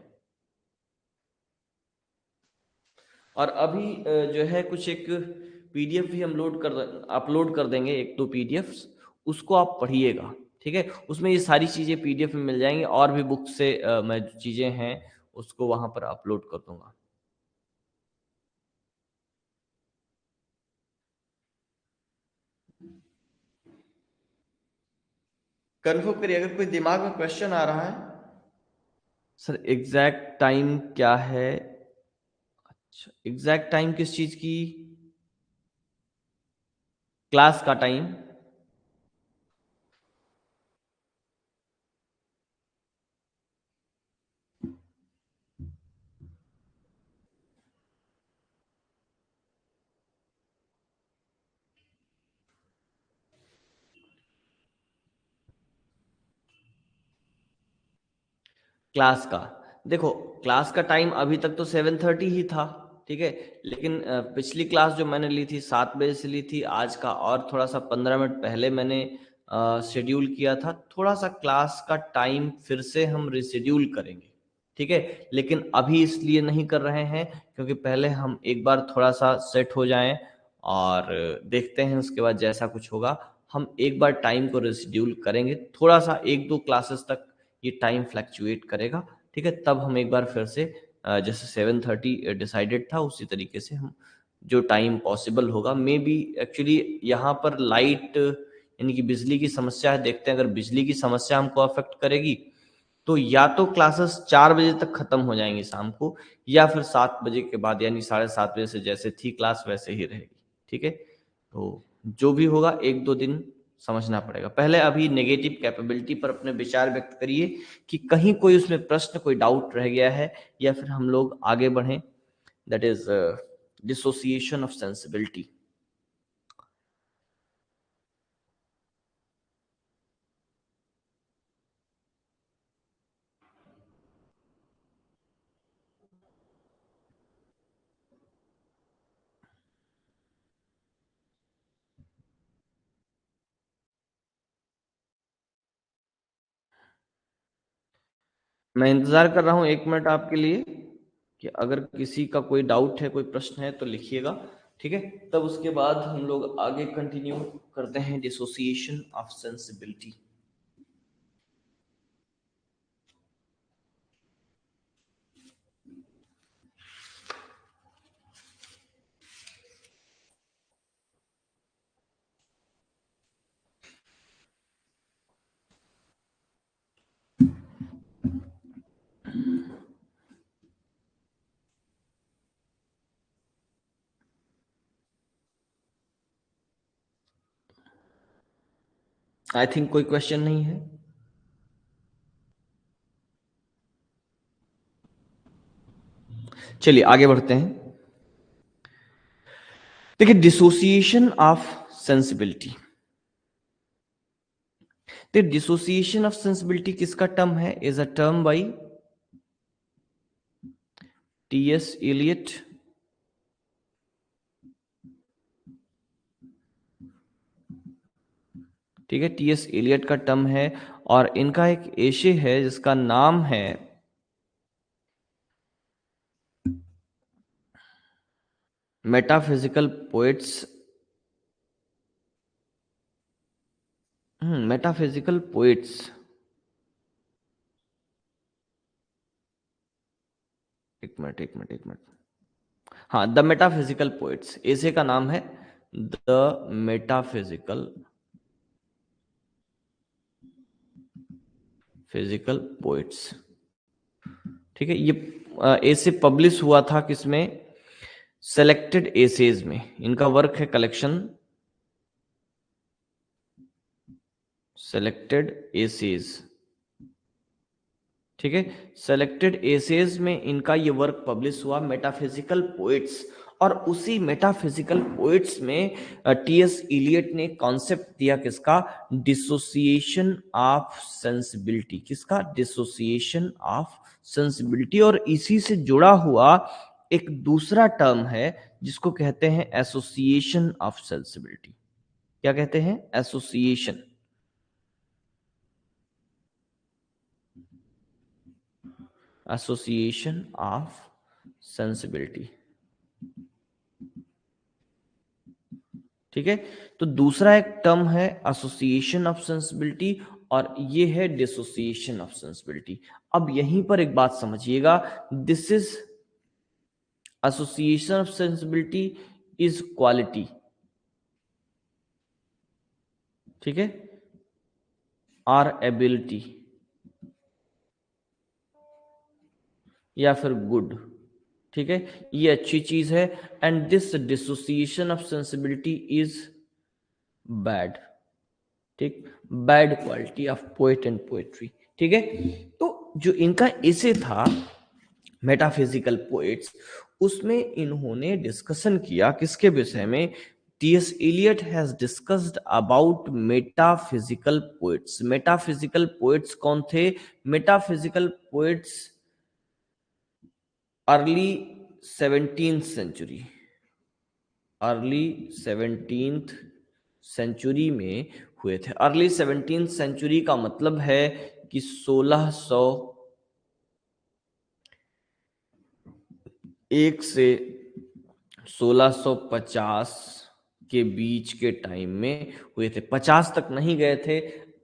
और अभी जो है कुछ एक पीडीएफ भी हम अपलोड कर देंगे, एक दो पीडीएफ्स, उसको आप पढ़िएगा। ठीक है, उसमें ये सारी चीज़ें पीडीएफ में मिल जाएंगी, और भी बुक से मैं जो चीज़ें हैं उसको वहां पर अपलोड कर दूंगा। कन्फर्म करिए अगर कोई दिमाग में क्वेश्चन आ रहा है। सर एग्जैक्ट टाइम क्या है? अच्छा, एग्जैक्ट टाइम किस चीज की? क्लास का टाइम? क्लास का, देखो क्लास का टाइम अभी तक तो 7:30 ही था। ठीक है, लेकिन पिछली क्लास जो मैंने ली थी 7 बजे से ली थी, आज का और थोड़ा सा 15 मिनट पहले मैंने शेड्यूल किया था। थोड़ा सा क्लास का टाइम फिर से हम रिशेड्यूल करेंगे। ठीक है, लेकिन अभी इसलिए नहीं कर रहे हैं क्योंकि पहले हम एक बार थोड़ा सा सेट हो जाएं और देखते हैं, उसके बाद जैसा कुछ होगा हम एक बार टाइम को रिशेड्यूल करेंगे। थोड़ा सा एक दो क्लासेस तक ये टाइम फ्लैक्चुएट करेगा। ठीक है, तब हम एक बार फिर से जैसे 7:30 डिसाइडेड था उसी तरीके से हम जो टाइम पॉसिबल होगा, मे बी एक्चुअली यहाँ पर लाइट यानी कि बिजली की समस्या है। देखते हैं, अगर बिजली की समस्या हमको अफेक्ट करेगी तो या तो क्लासेस 4 बजे तक खत्म हो जाएंगी शाम को, या फिर 7 बजे के बाद यानी 7:30 बजे से जैसे थी क्लास वैसे ही रहेगी। ठीक है, तो जो भी होगा एक दो दिन समझना पड़ेगा। पहले अभी नेगेटिव कैपेबिलिटी पर अपने विचार व्यक्त करिए कि कहीं कोई उसमें प्रश्न, कोई डाउट रह गया है, या फिर हम लोग आगे बढ़ें। That is dissociation of sensibility. मैं इंतजार कर रहा हूं 1 मिनट आपके लिए कि अगर किसी का कोई डाउट है, कोई प्रश्न है तो लिखिएगा। ठीक है, तब उसके बाद हम लोग आगे कंटिन्यू करते हैं dissociation of sensibility. I think कोई क्वेश्चन नहीं है। चलिए आगे बढ़ते हैं। देखिए, डिसोसिएशन ऑफ सेंसिबिलिटी, तो डिसोसिएशन ऑफ सेंसिबिलिटी किसका टर्म है? Is a term by T S Eliot ठीक है, टीएस एलियट का टर्म है, और इनका एक एशे है जिसका नाम है मेटाफिजिकल पोएट्स, मेटाफिजिकल पोएट्स, एक मिनट, हाँ, द मेटाफिजिकल पोएट्स, ऐसे का नाम है द मेटाफिजिकल फिजिकल पोएट्स। ठीक है, ये ऐसे पब्लिश हुआ था किसमें, सेलेक्टेड एसेज में। इनका वर्क है कलेक्शन सेलेक्टेड एसेज। ठीक है, सेलेक्टेड एसेज में इनका ये वर्क पब्लिश हुआ, मेटाफिजिकल पोएट्स। और उसी मेटाफिजिकल पोएट्स में टीएस इलियट ने कॉन्सेप्ट दिया किसका, डिसोसिएशन ऑफ सेंसिबिलिटी। किसका, डिसोसिएशन ऑफ सेंसिबिलिटी। और इसी से जुड़ा हुआ एक दूसरा टर्म है जिसको कहते हैं एसोसिएशन ऑफ सेंसिबिलिटी। क्या कहते हैं, एसोसिएशन। Association of sensibility. ठीक है, तो दूसरा एक टर्म है एसोसिएशन ऑफ सेंसिबिलिटी, और ये है डिसोसिएशन ऑफ सेंसिबिलिटी। अब यहीं पर एक बात समझिएगा, this is association of sensibility is quality. ठीक है, आर एबिलिटी या फिर गुड। ठीक है, ये अच्छी चीज है, and this dissociation of sensibility is bad. ठीक, bad quality of poet and poetry. ठीक है, तो जो इनका एसे था मेटाफिजिकल पोएट्स, उसमें इन्होंने डिस्कशन किया किसके विषय में, TS Eliot has discussed about metaphysical poets. Metaphysical poets कौन थे, metaphysical poets early 17th century, early 17th century में हुए थे। अर्ली 17th सेंचुरी का मतलब है कि 1601 से 1650 के बीच के टाइम में हुए थे। 50 तक नहीं गए थे,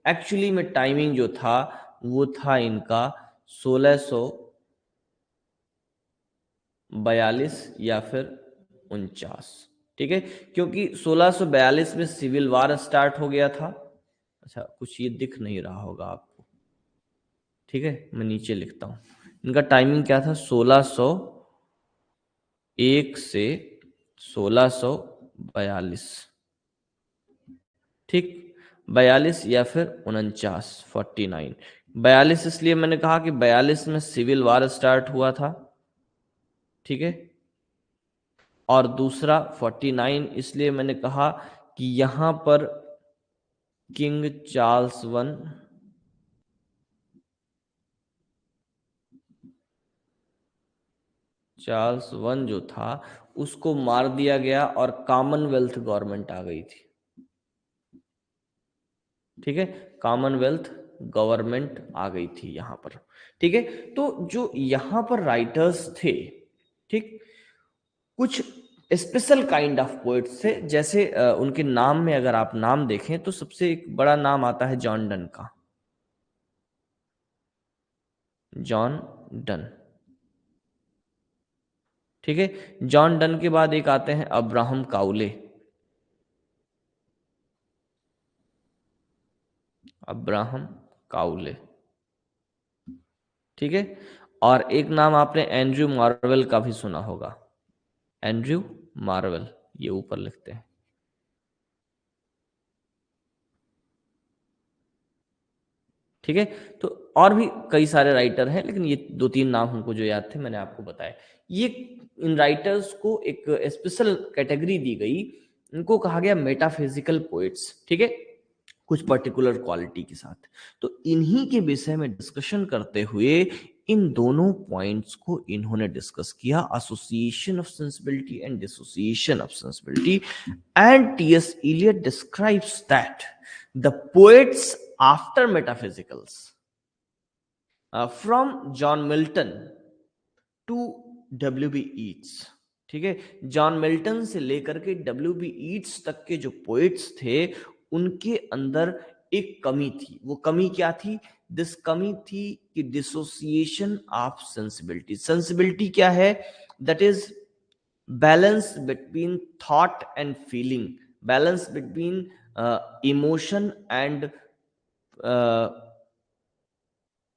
एक्चुअली में टाइमिंग जो था वो था इनका 1642 या फिर 49। ठीक है, क्योंकि 1642 में सिविल वार स्टार्ट हो गया था। अच्छा, कुछ ये दिख नहीं रहा होगा आपको। ठीक है, मैं नीचे लिखता हूं, इनका टाइमिंग क्या था, 1601 से 1642। ठीक, 42 या फिर 49, 49। 42 इसलिए मैंने कहा कि 42 में सिविल वार स्टार्ट हुआ था। ठीक है, और दूसरा 49 इसलिए मैंने कहा कि यहां पर किंग चार्ल्स वन जो था उसको मार दिया गया और कॉमनवेल्थ गवर्नमेंट आ गई थी। ठीक है, कॉमनवेल्थ गवर्नमेंट आ गई थी यहां पर। ठीक है, तो जो यहां पर राइटर्स थे, ठीक, कुछ स्पेशल काइंड ऑफ पोएट्स थे। जैसे उनके नाम में अगर आप नाम देखें तो सबसे एक बड़ा नाम आता है जॉन डन का, जॉन डन। ठीक है, जॉन डन के बाद एक आते हैं अब्राहम काउले, अब्राहम काउले। ठीक है, और एक नाम आपने एंड्रयू मार्वेल का भी सुना होगा, एंड्रयू मार्वेल, ये ऊपर लिखते हैं। ठीक है, तो और भी कई सारे राइटर हैं, लेकिन ये दो तीन नाम हमको जो याद थे मैंने आपको बताया। ये इन राइटर्स को एक स्पेशल कैटेगरी दी गई, इनको कहा गया मेटाफिजिकल पोएट्स। ठीक है, कुछ पर्टिकुलर क्वालिटी के साथ। तो इन्हीं के विषय में डिस्कशन करते हुए इन दोनों पॉइंट्स को इन्होंने डिस्कस किया, association of sensibility and dissociation of sensibility. And TS Eliot describes that the poets after metaphysicals from John Milton to W B Yeats. ठीक है, जॉन मिल्टन से लेकर के डब्ल्यू बी ईट्स तक के जो पोएट्स थे उनके अंदर एक कमी थी. वो कमी क्या थी? दिस कमी थी कि डिसोसिएशन ऑफ सेंसिबिलिटी. सेंसिबिलिटी क्या है? That is balance between thought and feeling, balance between emotion and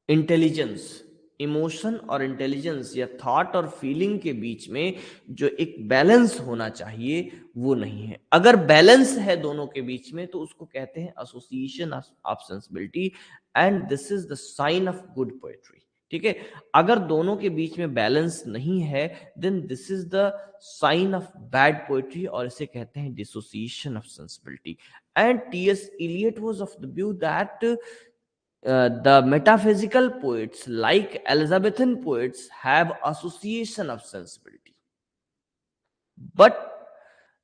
intelligence. Emotion और इंटेलिजेंस या थॉट और फीलिंग के बीच में जो एक बैलेंस होना चाहिए वो नहीं है. अगर बैलेंस है दोनों के बीच में तो उसको कहते हैं association of sensibility, and this is the sign of good poetry. ठीक है, अगर दोनों के बीच में बैलेंस नहीं है then this is the sign of bad poetry, और इसे कहते हैं dissociation of sensibility. And TS Eliot was of the view that the metaphysical poets like Elizabethan poets have association of sensibility, but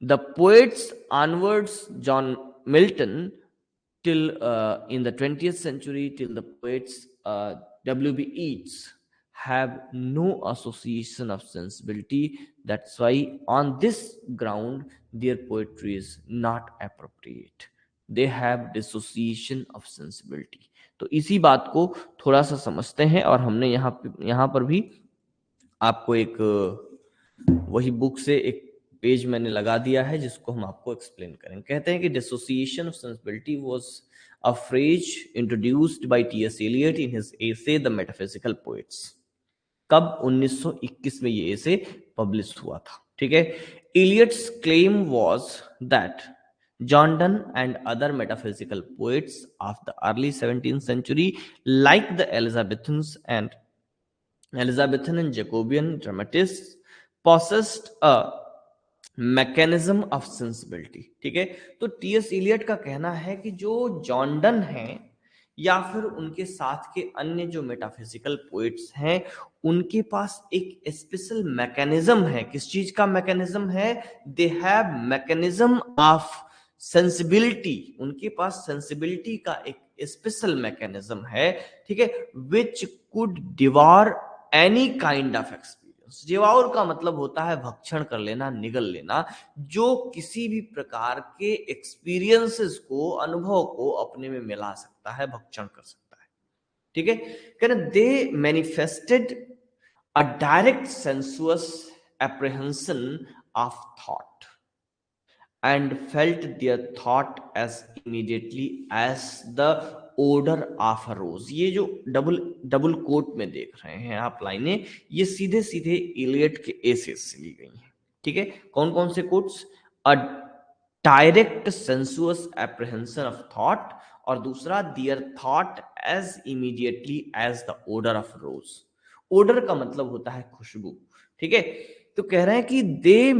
the poets onwards John Milton till in the 20th century till the poets W.B. Yeats have no association of sensibility. That's why on this ground their poetry is not appropriate. They have dissociation of sensibility. तो इसी बात को थोड़ा सा समझते हैं, और हमने यहाँ पर भी आपको एक वही बुक से एक पेज मैंने लगा दिया है जिसको हम आपको एक्सप्लेन करेंगे. कहते हैं कि dissociation of sensibility was a phrase introduced by TS Eliot in his essay the metaphysical poets. कब? 1921 में ये एसे पब्लिश हुआ था. ठीक है, Eliot's claim was that John Donne and other metaphysical poets of the early 17th century, like the Elizabethan and Jacobean dramatists, possessed a mechanism of sensibility. ठीक है, तो टीएस इलियट का कहना है कि जो जॉन डन हैं या फिर उनके साथ के अन्य जो मेटाफिजिकल पोएट्स हैं उनके पास एक स्पेशल मैकेनिज्म है. किस चीज का मैकेनिज्म है? They have mechanism of sensibility. उनके पास सेंसिबिलिटी का एक स्पेशल मैकेनिज्म है. ठीक है, which could devour any kind of experience. Devour का मतलब होता है भक्षण कर लेना, निगल लेना, जो किसी भी प्रकार के एक्सपीरियंसेस को, अनुभव को अपने में मिला सकता है, भक्षण कर सकता है. ठीक है, कहना they manifested a direct sensuous apprehension of thought and felt their thought as immediately as the odor of a rose. ये जो डबल कोट में देख रहे हैं आप लाइनें, ये सीधे सीधे इलियट के एसेस से ली गई हैं. ठीक है, कौन कौन से quotes? A direct sensuous apprehension of thought, और दूसरा their thought as immediately as the odour of rose. Odour का मतलब होता है खुशबू. ठीक है, तो कह रहे हैं कि they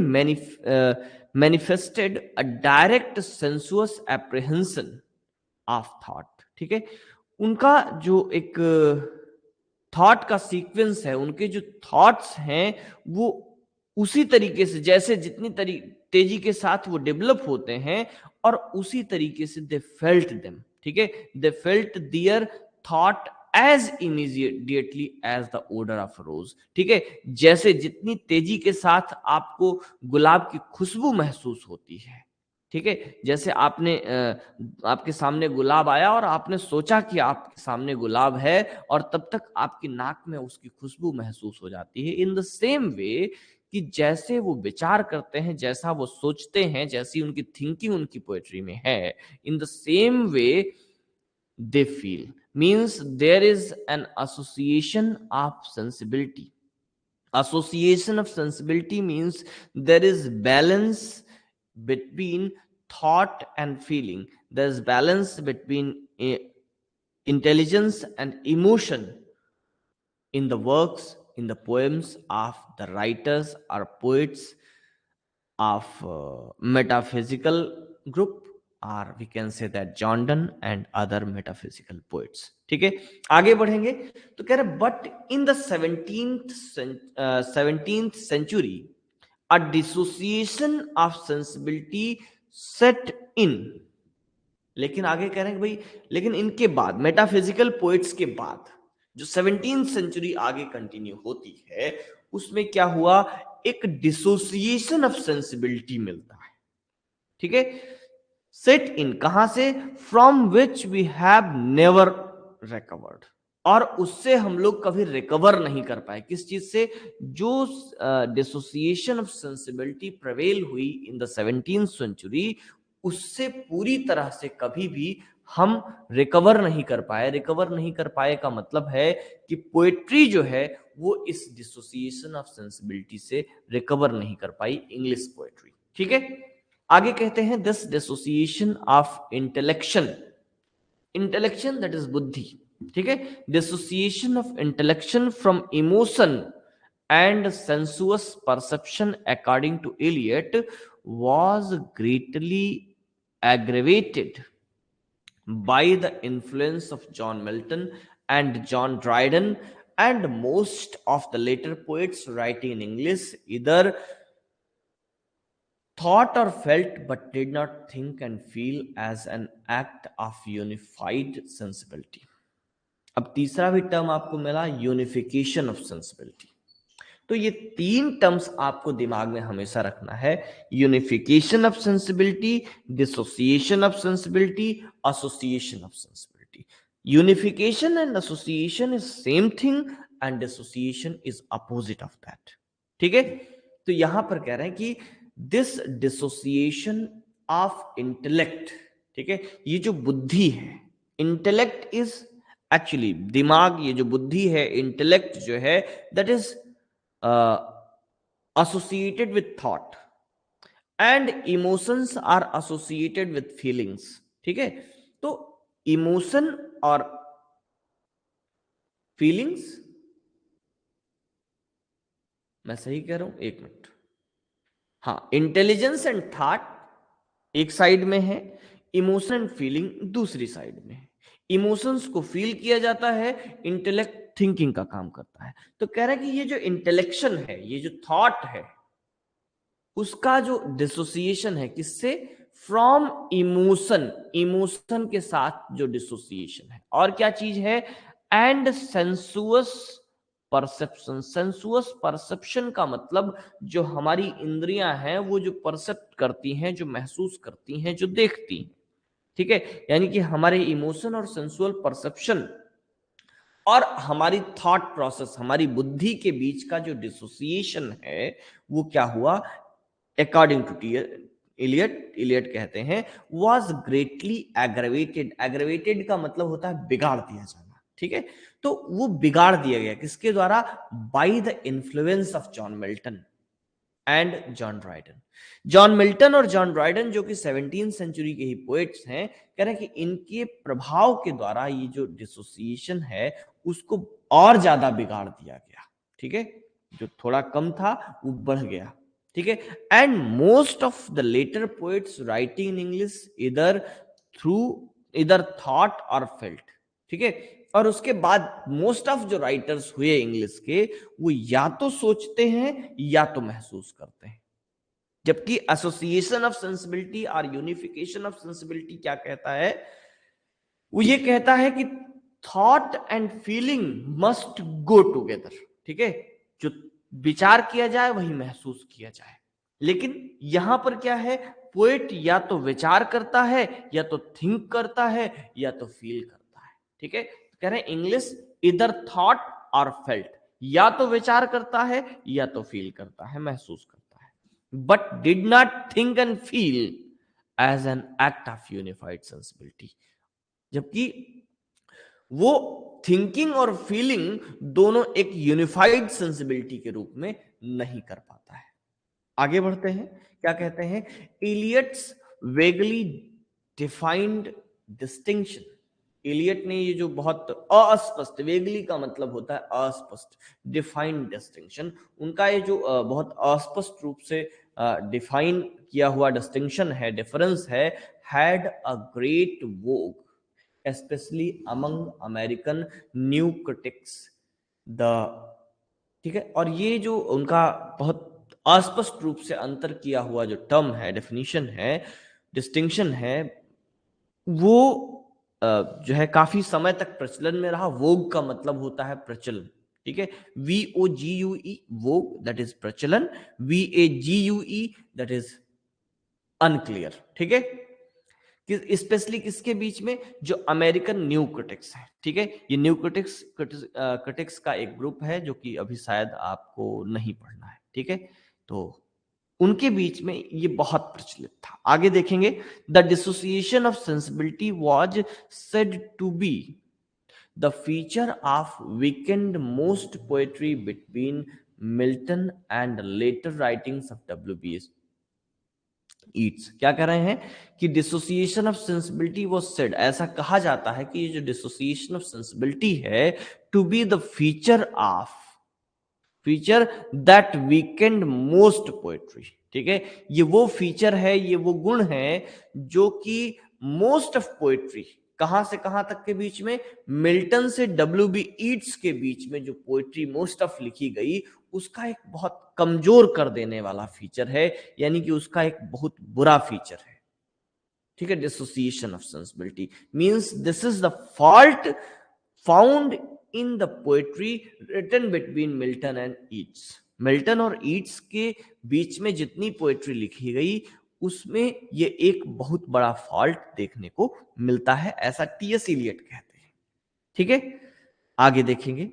manifested a direct sensuous apprehension of thought. ठीक है, उनका जो एक थॉट का सीक्वेंस है, उनके जो थॉट्स हैं वो उसी तरीके से, जैसे जितनी तेजी के साथ वो डेवलप होते हैं, और उसी तरीके से दे फेल्ट देम. ठीक है, they felt their thought as immediately as the odour of rose. ठीक है, जैसे जितनी तेजी के साथ आपको गुलाब की खुशबू महसूस होती है. ठीक है, जैसे आपने आपके सामने गुलाब आया और आपने सोचा कि आपके सामने गुलाब है, और तब तक आपकी नाक में उसकी खुशबू महसूस हो जाती है. इन द सेम वे कि जैसे वो विचार करते हैं, जैसा वो सोचते हैं, जैसी उनकी थिंकिंग उनकी पोएट्री में है, in the same way they feel. Means there is an association of sensibility. Association of sensibility means there is balance between thought and feeling. There is balance between intelligence and emotion in the works, in the poems of the writers or poets of metaphysical group or we can say that John Donne and other metaphysical poets. ठीक है, आगे बढ़ेंगे तो कह रहे but in the 17th century a dissociation of sensibility set in. लेकिन आगे कह रहे हैं भाई लेकिन इनके बाद मेटाफिजिकल पोइट्स के बाद जो 17th सेंचुरी आगे कंटिन्यू होती है उसमें क्या हुआ, एक डिसोसिएशन ऑफ सेंसिबिलिटी मिलता है। ठीक है, सेट इन कहां से, from which we have never recovered, और उससे हम लोग कभी रिकवर नहीं कर पाए। किस चीज से, जो डिसोसिएशन ऑफ सेंसिबिलिटी प्रेवेल हुई इन द 17th सेंचुरी, उससे पूरी तरह से कभी भी हम रिकवर नहीं कर पाए। रिकवर नहीं कर पाए का मतलब है कि पोएट्री जो है वो इस डिसोसिएशन ऑफ सेंसिबिलिटी से रिकवर नहीं कर पाई, इंग्लिश पोएट्री। ठीक है, आगे कहते हैं this dissociation of intellection, intellection that is बुद्धि। ठीक है, dissociation of intellection from emotion and sensuous perception according to Eliot was greatly aggravated by the influence of John Milton and John Dryden, and most of the later poets writing in English either thought or felt but did not think and feel as an act of unified sensibility. अब तीसरा भी term आपको मिला, unification of sensibility. तो ये तीन terms आपको दिमाग में हमेशा रखना है, unification of sensibility, dissociation of sensibility, association of sensibility. Unification and association is same thing and dissociation is opposite of that. ठीक है, तो यहां पर कह रहे हैं कि दिस डिसोसिएशन ऑफ इंटेलेक्ट, ठीक है, ये जो बुद्धि है, इंटेलेक्ट इज एक्चुअली दिमाग, ये जो बुद्धि है, इंटेलेक्ट जो है, that is associated with thought and emotions are associated with feelings। ठीक है, तो इमोशन और फीलिंग्स, मैं सही कह रहा हूं, एक मिनट, हाँ, इंटेलिजेंस एंड थॉट एक साइड में है, इमोशन एंड फीलिंग दूसरी साइड में है। इमोशंस को फील किया जाता है, इंटेलेक्ट थिंकिंग का काम करता है। तो कह रहा है कि ये जो इंटेलेक्शन है, ये जो थॉट है, उसका जो डिसोसिएशन है किससे, फ्रॉम इमोशन, इमोशन के साथ जो डिसोसिएशन है, और क्या चीज है, and sensuous perception. Sensuous perception का मतलब जो हमारी इंद्रियां हैं वो जो परसेप्ट करती हैं, जो महसूस करती हैं, जो देखती हैं। ठीक है, यानी कि हमारे इमोशन और सेंसुअल परसेप्शन और हमारी थॉट प्रोसेस, हमारी बुद्धि के बीच का जो डिसोसिएशन है वो क्या हुआ, अकॉर्डिंग टू इलियट कहते हैं, वाज ग्रेटली एग्रेवेटेड। एग्रेवेटेड का मतलब होता है बिगाड़ दिया जाना। ठीक है, तो वो बिगाड़ दिया गया किसके द्वारा, by the influence of John Milton and John Dryden. John Milton और जॉन ड्राइडन जो कि 17th सेंचुरी के ही पोएट्स हैं, कह रहे हैं कि इनके प्रभाव के द्वारा ये जो डिसोसिएशन है उसको और ज्यादा बिगाड़ दिया गया। ठीक है, जो थोड़ा कम था वो बढ़ गया। ठीक है, and most of the later poets writing in English either thought और फेल्ट। ठीक है, और उसके बाद मोस्ट ऑफ जो राइटर्स हुए इंग्लिश के, वो या तो सोचते हैं या तो महसूस करते हैं। जबकि एसोसिएशन ऑफ सेंसिबिलिटी और यूनिफिकेशन ऑफ सेंसिबिलिटी क्या कहता है, वो ये कहता है कि thought and feeling must go together. ठीक है, जो विचार किया जाए वही महसूस किया जाए। लेकिन यहां पर क्या है, पोएट या तो विचार करता है, या तो थिंक करता है, या तो फील करता है। ठीक है, कह रहे हैं इंग्लिश इधर थॉट और फेल्ट, या तो विचार करता है या तो फील करता है, महसूस करता है, but did not think and feel as an act of unified sensibility. जबकि वो थिंकिंग और फीलिंग दोनों एक यूनिफाइड सेंसिबिलिटी के रूप में नहीं कर पाता है। आगे बढ़ते हैं, क्या कहते हैं, Eliot's vaguely defined distinction. Eliot ने ये जो बहुत अस्पष्ट, वेगली का मतलब होता है अस्पष्ट, डिफाइंड डिस्टिंक्शन, उनका ये जो बहुत अस्पष्ट रूप से डिफाइन किया हुआ डिस्टिंक्शन है, डिफरेंस है, had a great Vogue specially among American new critics the, ठीक है। और ये जो उनका बहुत अस्पष्ट रूप से अंतर किया हुआ जो टर्म है, डेफिनेशन है, डिस्टिंक्शन है, वो जो है काफी समय तक प्रचलन में रहा। वोग का मतलब होता है प्रचलन, ठीक है। VOGUE वोग दैट इज प्रचलन, VAGUE दैट इज अनक्लियर, ठीक है। स्पेशली किसके बीच में, जो अमेरिकन न्यू क्रिटिक्स है, ठीक है। ये न्यू क्रिटिक्स का एक ग्रुप है जो कि अभी शायद आपको नहीं पढ़ना है, ठीक है। तो उनके बीच में ये बहुत प्रचलित था। आगे देखेंगे, the dissociation of sensibility was said to be the feature of weakened most poetry between Milton and later writings of WB Yeats. क्या कह रहे हैं कि dissociation of sensibility was said, ऐसा कहा जाता है कि ये जो डिसोसिएशन ऑफ सेंसिबिलिटी है to be the feature that weakened most poetry, ठीक है। ये वो फीचर है, ये वो गुण है जो कि मोस्ट ऑफ पोएट्री, कहां से कहां तक के बीच में, मिल्टन से WB ईट्स के बीच में जो पोएट्री मोस्ट ऑफ लिखी गई, उसका एक बहुत कमजोर कर देने वाला फीचर है, यानी कि उसका एक बहुत बुरा फीचर है, ठीक है। Dissociation of sensibility means this is the fault found in the poetry written between Milton and Yeats. Milton और ईट्स के बीच में जितनी पोएट्री लिखी गई, उसमें ये एक बहुत बड़ा फॉल्ट देखने को मिलता है, ऐसा TS इलियट कहते हैं, ठीक है। आगे देखेंगे,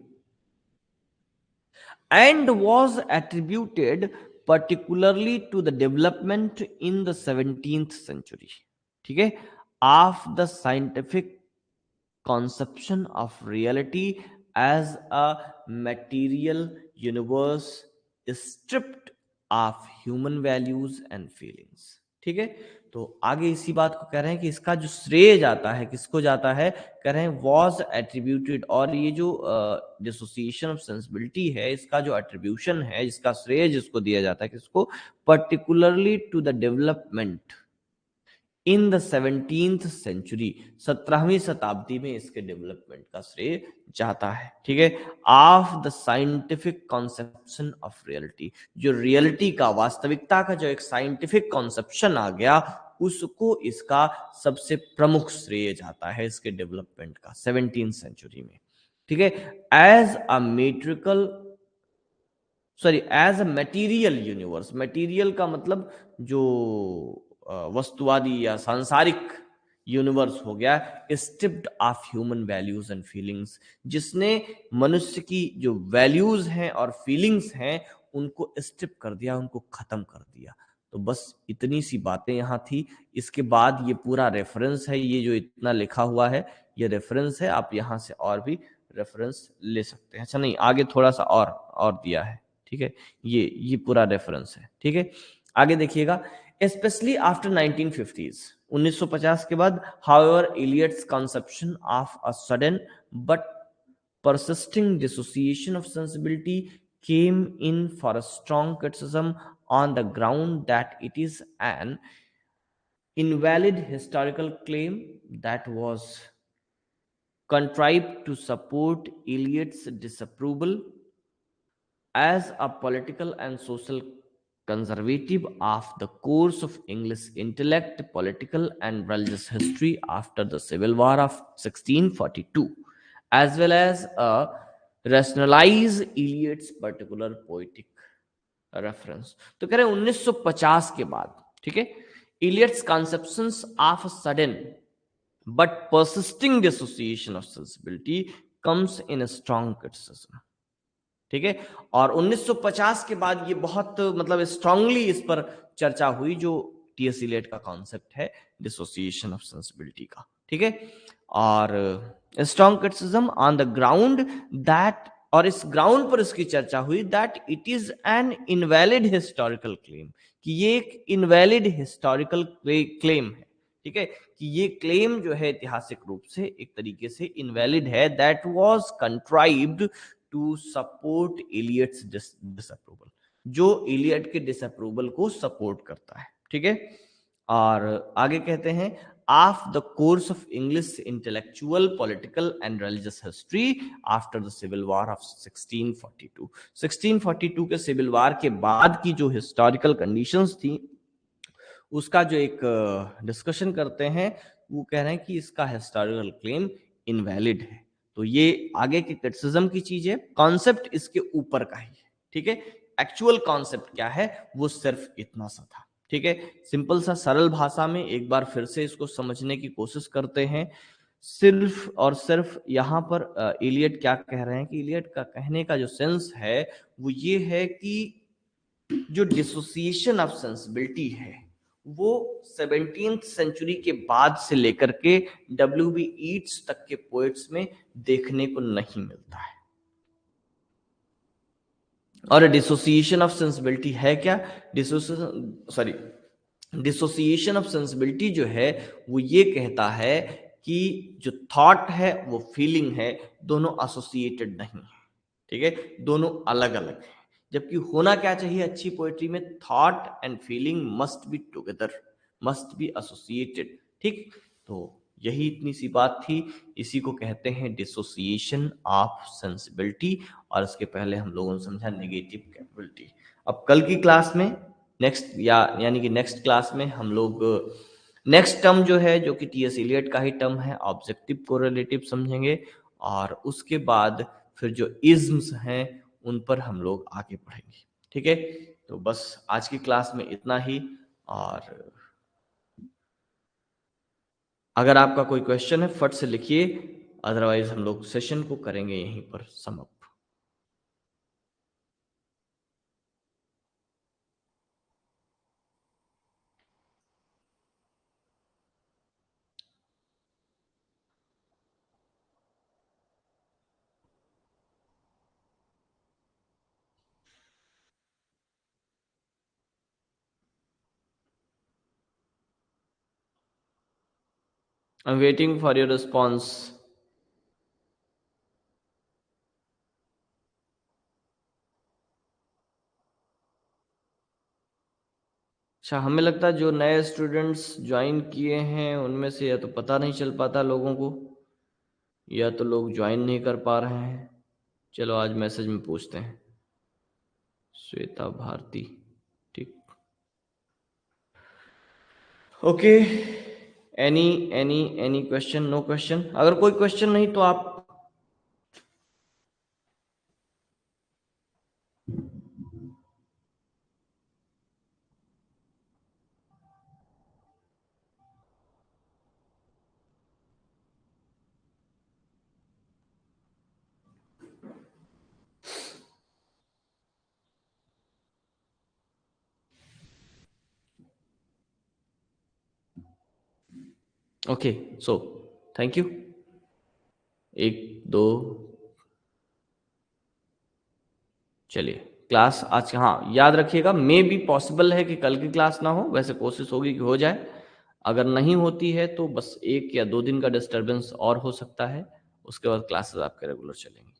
and was attributed particularly to the development in the 17th century, ठीक है, of the scientific conception of reality as a material universe stripped of human values and feelings, ठीक है। तो आगे इसी बात को कह रहे हैं कि इसका जो श्रेय जाता है, किसको जाता है, कह रहे हैं वॉज एट्रीब्यूटेड। और ये जो डिसोसिएशन ऑफ सेंसिबिलिटी है, इसका जो एट्रीब्यूशन है, इसका श्रेय जिसको दिया जाता है, किसको, particularly to the development in the 17th century, 17वीं शताब्दी में इसके डेवलपमेंट का श्रेय जाता है, ठीक है। Of the scientific conception of reality, जो रियलिटी का, वास्तविकता का जो एक साइंटिफिक कॉन्सेप्शन आ गया, उसको इसका सबसे प्रमुख श्रेय जाता है, इसके डेवलपमेंट का 17th सेंचुरी में, ठीक है। As a as a material universe, material का मतलब जो वस्तुवादी या सांसारिक यूनिवर्स हो गया, stripped of human values and feelings, जिसने मनुष्य की जो वैल्यूज हैं और फीलिंग्स हैं उनको स्ट्रिप कर दिया, उनको खत्म कर दिया। तो बस इतनी सी बातें यहाँ थी। इसके बाद ये पूरा रेफरेंस है, ये जो इतना लिखा हुआ है ये रेफरेंस है, आप यहाँ से और भी रेफरेंस ले सकते हैं। अच्छा नहीं, आगे थोड़ा सा और दिया है, ठीक है। ये पूरा रेफरेंस है, ठीक है। आगे देखिएगा, स्पेशली आफ्टर 1950s, 1950 के बाद, however Eliot's conception of a sudden but persisting dissociation of sensibility came in for a strong criticism on the ground that it is an invalid historical claim that was contrived to support Eliot's disapproval as a political and social conservative of the course of English intellect, political and religious history after the Civil War of 1642, as well as rationalize Eliot's particular poetic reference। तो कह रहे हैं 1950 के बाद, ठीक है, Eliot's conceptions of a sudden but persisting dissociation of sensibility comes in a strong criticism, ठीक है। और 1950 के बाद ये बहुत मतलब स्ट्रांगली इस पर चर्चा हुई, जो TS इलियट का कॉन्सेप्ट है डिसोसिएशन ऑफ सेंसिबिलिटी का, ठीक है। और strong criticism on the ground that, और इस ग्राउंड पर इसकी चर्चा हुई, that it is an invalid historical claim, कि ये एक इनवैलिड हिस्टोरिकल क्लेम है, ठीक है, कि ये क्लेम जो है ऐतिहासिक रूप से एक तरीके से इनवैलिड है, that was contrived to support Eliot's disapproval, जो इलियड के डिसअप्रूवल को सपोर्ट करता है, ठीक है। और आगे कहते हैं of the course of English intellectual political and religious history after the civil war of 1642। 1642 के सिविल वॉर के बाद की जो हिस्टोरिकल कंडीशंस थी उसका जो एक डिस्कशन करते हैं, वो कह रहे हैं कि इसका हिस्टोरिकल क्लेम इनवैलिड है। तो ये आगे की क्रिटिसिज्म की चीज है, कॉन्सेप्ट इसके ऊपर का ही है, ठीक है। एक्चुअल कॉन्सेप्ट क्या है वो सिर्फ इतना सा था, ठीक है। सिंपल सा सरल भाषा में एक बार फिर से इसको समझने की कोशिश करते हैं। सिर्फ और सिर्फ यहाँ पर इलियट क्या कह रहे हैं कि इलियट का कहने का जो सेंस है वो ये है कि जो डिसोसिएशन ऑफ सेंसिबिलिटी है वो 17th सेंचुरी के बाद से लेकर के W.B. ईट्स तक के पोएट्स में देखने को नहीं मिलता है। और डिसोसिएशन ऑफ सेंसिबिलिटी है क्या? डिसोसिएशन ऑफ सेंसिबिलिटी जो है वो ये कहता है कि जो थॉट है वो फीलिंग है, दोनों एसोसिएटेड नहीं है, ठीक है, दोनों अलग अलग है। जबकि होना क्या चाहिए अच्छी पोएट्री में, thought and feeling must be together, must be associated, ठीक। तो यही इतनी सी बात थी, इसी को कहते हैं डिसोसिएशन ऑफ सेंसिबिलिटी। और इसके पहले हम लोगों ने समझा नेगेटिव कैपेबिलिटी। अब कल की क्लास में यानी कि नेक्स्ट क्लास में हम लोग नेक्स्ट टर्म जो है, जो कि टी.एस. इलियट का ही टर्म है, ऑब्जेक्टिव कोरिलेटिव समझेंगे। और उसके बाद फिर जो इज्म्स हैं उन पर हम लोग आगे पढ़ेंगे, ठीक है। तो बस आज की क्लास में इतना ही। और अगर आपका कोई क्वेश्चन है फट से लिखिए, अदरवाइज हम लोग सेशन को करेंगे यहीं पर समाप्त। I'm waiting for your response. अच्छा, हमें लगता है जो नए स्टूडेंट्स ज्वाइन किए हैं उनमें से या तो पता नहीं चल पाता लोगों को, या तो लोग ज्वाइन नहीं कर पा रहे हैं। चलो आज मैसेज में पूछते हैं। श्वेता भारती, ठीक, okay. Any question? No question? अगर कोई क्वेश्चन नहीं तो आप ओके। So thank you. एक दो, चलिए क्लास आज, हाँ याद रखिएगा, मे भी पॉसिबल है कि कल की क्लास ना हो, वैसे कोशिश होगी कि हो जाए। अगर नहीं होती है तो बस 1 या 2 दिन का डिस्टरबेंस और हो सकता है, उसके बाद क्लासेस आपके रेगुलर चलेंगे।